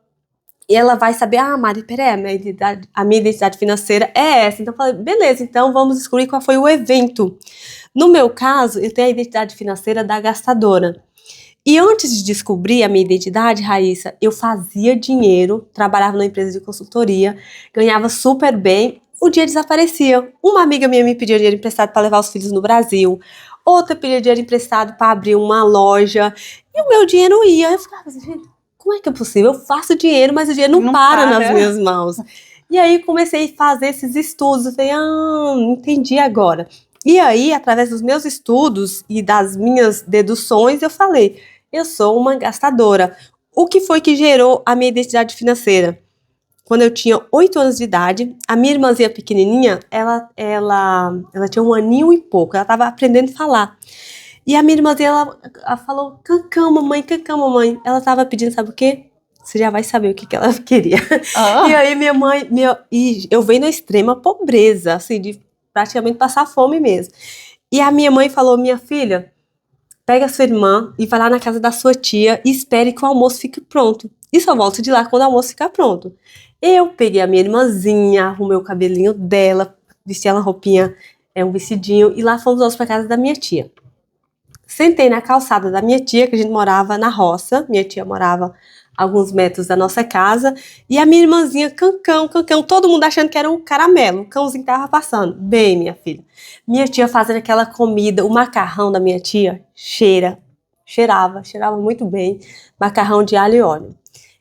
Speaker 1: E ela vai saber, Mari, peraí, a minha identidade financeira é essa. Então, eu falei, beleza, então vamos descobrir qual foi o evento. No meu caso, eu tenho a identidade financeira da gastadora. E antes de descobrir a minha identidade, Raíssa, eu fazia dinheiro, trabalhava numa empresa de consultoria, ganhava super bem, o dinheiro desaparecia. Uma amiga minha me pedia dinheiro emprestado para levar os filhos no Brasil, outra pedia dinheiro emprestado para abrir uma loja, e o meu dinheiro ia. Eu ficava assim, gente, como é que é possível? Eu faço dinheiro, mas o dinheiro não para nas minhas mãos. E aí comecei a fazer esses estudos, eu falei, entendi agora. E aí, através dos meus estudos e das minhas deduções, eu falei, eu sou uma gastadora. O que foi que gerou a minha identidade financeira? Quando eu tinha 8 anos de idade, a minha irmãzinha pequenininha, ela tinha 1 aninho e pouco, ela estava aprendendo a falar. E a minha irmãzinha, ela falou, cancão, mamãe, cancão, mamãe. Ela estava pedindo, sabe o quê? Você já vai saber o que ela queria. E aí minha mãe, e eu venho na extrema pobreza, assim, de praticamente passar fome mesmo. E a minha mãe falou, minha filha, pega a sua irmã e vai lá na casa da sua tia e espere que o almoço fique pronto. E só volto de lá quando o almoço ficar pronto. Eu peguei a minha irmãzinha, arrumei o cabelinho dela, vesti ela roupinha, um vestidinho, e lá fomos nós para casa da minha tia. Sentei na calçada da minha tia, que a gente morava na roça, minha tia morava a alguns metros da nossa casa, e a minha irmãzinha, cancão, todo mundo achando que era um caramelo, o cãozinho que tava passando. Bem, minha filha, minha tia fazendo aquela comida, o macarrão da minha tia cheirava muito bem, macarrão de alho e óleo.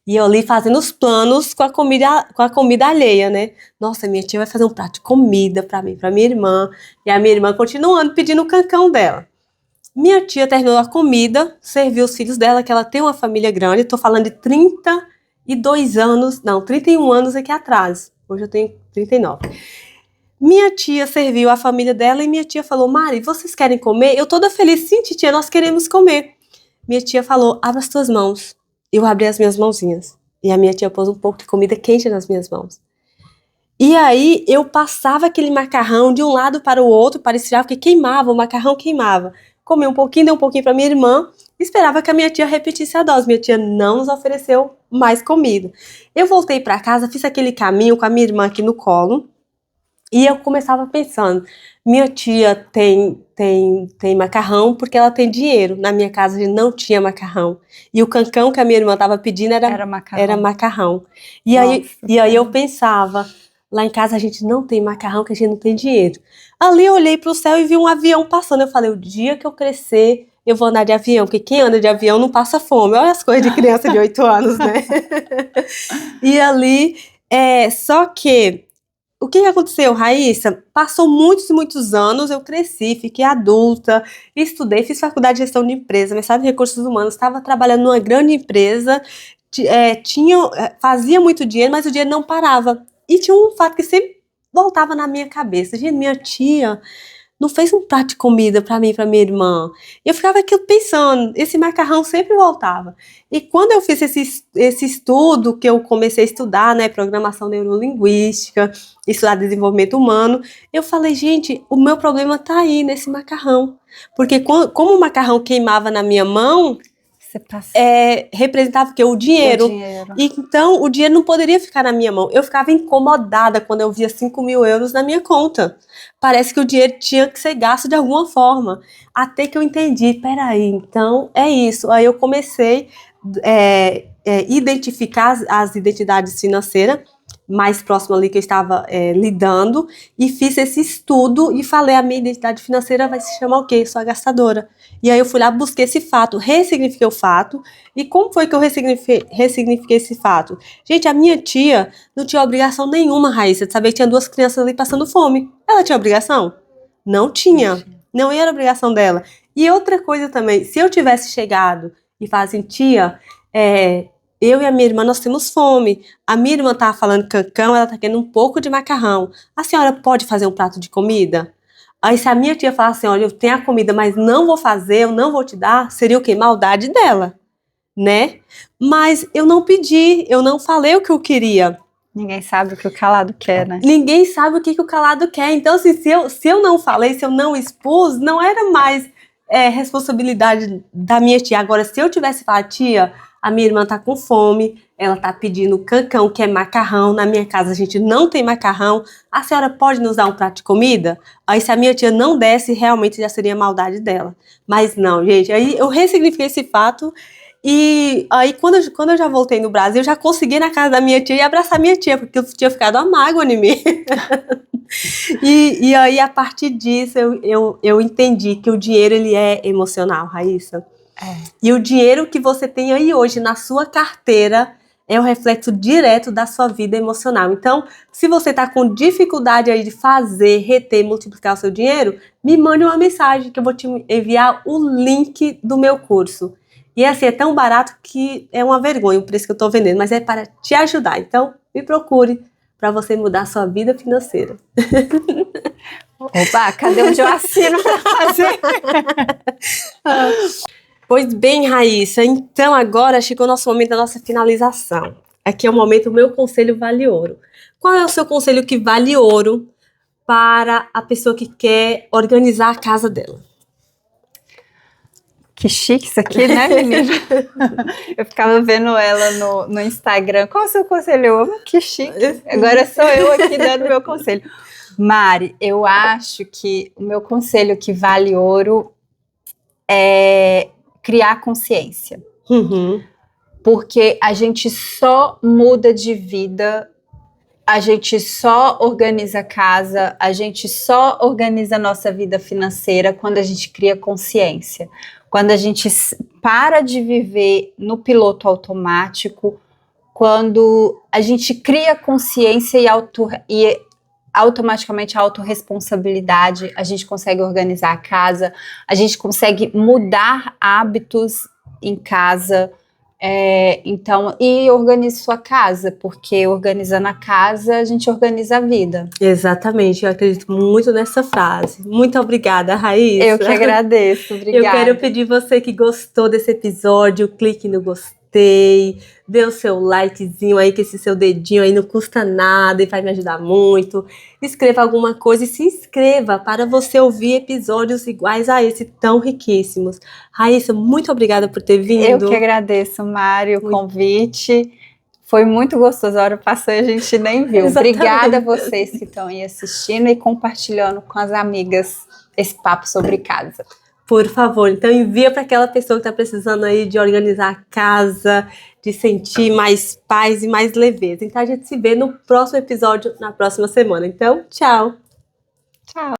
Speaker 1: E eu ali fazendo os planos com a comida alheia, né? Nossa, minha tia vai fazer um prato de comida pra mim, pra minha irmã, e a minha irmã continuando pedindo o cancão dela. Minha tia terminou a comida, serviu os filhos dela, que ela tem uma família grande. Tô falando de 31 anos aqui atrás. Hoje eu tenho 39. Minha tia serviu a família dela e minha tia falou, Mari, vocês querem comer? Eu toda feliz, sim, titia, nós queremos comer. Minha tia falou, abra as tuas mãos. Eu abri as minhas mãozinhas. E a minha tia pôs um pouco de comida quente nas minhas mãos. E aí eu passava aquele macarrão de um lado para o outro para esfriar, porque queimava, o macarrão queimava. Comi um pouquinho, dei um pouquinho para minha irmã, esperava que a minha tia repetisse a dose. Minha tia não nos ofereceu mais comida. Eu voltei para casa, fiz aquele caminho com a minha irmã aqui no colo, e eu começava pensando, minha tia tem macarrão porque ela tem dinheiro. Na minha casa a gente não tinha macarrão. E o cancão que a minha irmã estava pedindo era macarrão. E aí eu pensava, lá em casa a gente não tem macarrão, que a gente não tem dinheiro. Ali eu olhei para o céu e vi um avião passando. Eu falei, o dia que eu crescer, eu vou andar de avião, porque quem anda de avião não passa fome. Olha as coisas de criança de 8 anos, né? E ali, só que, o que aconteceu, Raíssa? Passou muitos e muitos anos, eu cresci, fiquei adulta, estudei, fiz faculdade de gestão de empresa, mestrado em recursos humanos, estava trabalhando numa grande empresa, fazia muito dinheiro, mas o dinheiro não parava. E tinha um fato que sempre voltava na minha cabeça. Gente, minha tia não fez um prato de comida para mim e para minha irmã. E eu ficava aquilo pensando, esse macarrão sempre voltava. E quando eu fiz esse estudo, que eu comecei a estudar, né, programação neurolinguística, estudar desenvolvimento humano, eu falei, gente, o meu problema tá aí nesse macarrão. Porque como o macarrão queimava na minha mão, representava o quê? O dinheiro. E então o dinheiro não poderia ficar na minha mão. Eu ficava incomodada quando eu via 5.000 euros na minha conta. Parece que o dinheiro tinha que ser gasto de alguma forma. Até que eu entendi, peraí, então é isso. Aí eu comecei a identificar as identidades financeiras mais próxima ali que eu estava lidando, e fiz esse estudo e falei, a minha identidade financeira vai se chamar o quê? Sou a gastadora. E aí eu fui lá, busquei esse fato, ressignifiquei o fato. E como foi que eu ressignifiquei esse fato? Gente, a minha tia não tinha obrigação nenhuma, Raíssa, de saber que tinha 2 crianças ali passando fome. Ela tinha obrigação? Não tinha. Não era obrigação dela. E outra coisa também, se eu tivesse chegado e falado assim, tia, eu e a minha irmã, nós temos fome. A minha irmã tá falando cancão, ela tá querendo um pouco de macarrão. A senhora pode fazer um prato de comida? Aí se a minha tia falar assim, olha, eu tenho a comida, mas não vou fazer, eu não vou te dar, seria o quê? Maldade dela, né? Mas eu não pedi, eu não falei o que eu queria.
Speaker 2: Ninguém sabe o que o calado quer, né?
Speaker 1: Ninguém sabe o que o calado quer. Então, assim, se eu não falei, se eu não expus, não era mais responsabilidade da minha tia. Agora, se eu tivesse falado, tia, a minha irmã tá com fome, ela tá pedindo cancão, que é macarrão. Na minha casa a gente não tem macarrão. A senhora pode nos dar um prato de comida? Aí, se a minha tia não desse, realmente já seria maldade dela. Mas não, gente. Aí eu ressignifiquei esse fato. E aí, quando eu já voltei no Brasil, eu já consegui ir na casa da minha tia e abraçar minha tia, porque eu tinha ficado uma mágoa em mim. E aí, a partir disso, eu entendi que o dinheiro, ele é emocional, Raíssa. E o dinheiro que você tem aí hoje na sua carteira é o reflexo direto da sua vida emocional. Então, se você está com dificuldade aí de fazer, reter, multiplicar o seu dinheiro, me mande uma mensagem que eu vou te enviar o link do meu curso. E assim, é tão barato que é uma vergonha o preço que eu estou vendendo, mas é para te ajudar. Então, me procure para você mudar a sua vida financeira.
Speaker 2: Opa, cadê onde eu assino para fazer?
Speaker 1: Pois bem, Raíssa, então agora chegou o nosso momento da nossa finalização. Aqui é o momento, o meu conselho vale ouro. Qual é o seu conselho que vale ouro para a pessoa que quer organizar a casa dela?
Speaker 2: Que chique isso aqui, né, menina? Eu ficava vendo ela no Instagram. Qual é o seu conselho? Que chique. Agora sou eu aqui dando meu conselho. Mari, eu acho que o meu conselho que vale ouro é criar consciência.
Speaker 1: Uhum.
Speaker 2: Porque a gente só muda de vida, a gente só organiza a casa, a gente só organiza a nossa vida financeira quando a gente cria consciência. Quando a gente para de viver no piloto automático, quando a gente cria consciência e automaticamente a autorresponsabilidade, a gente consegue organizar a casa, a gente consegue mudar hábitos em casa. Então, e organize sua casa, porque organizando a casa, a gente organiza a vida.
Speaker 1: Exatamente, eu acredito muito nessa frase. Muito obrigada, Raíssa.
Speaker 2: Eu que agradeço, obrigada.
Speaker 1: Eu quero pedir você que gostou desse episódio, clique no gostei, dê o seu likezinho aí, que esse seu dedinho aí não custa nada e vai me ajudar muito. Escreva alguma coisa e se inscreva para você ouvir episódios iguais a esse, tão riquíssimos. Raíssa, muito obrigada por ter vindo.
Speaker 2: Eu que agradeço, Mário, o convite. Foi muito gostoso, a hora passou e a gente nem viu.
Speaker 1: Exatamente.
Speaker 2: Obrigada a vocês que estão aí assistindo e compartilhando com as amigas esse papo sobre casa.
Speaker 1: Por favor, então envia para aquela pessoa que está precisando aí de organizar a casa, de sentir mais paz e mais leveza. Então a gente se vê no próximo episódio, na próxima semana. Então, tchau!
Speaker 2: Tchau!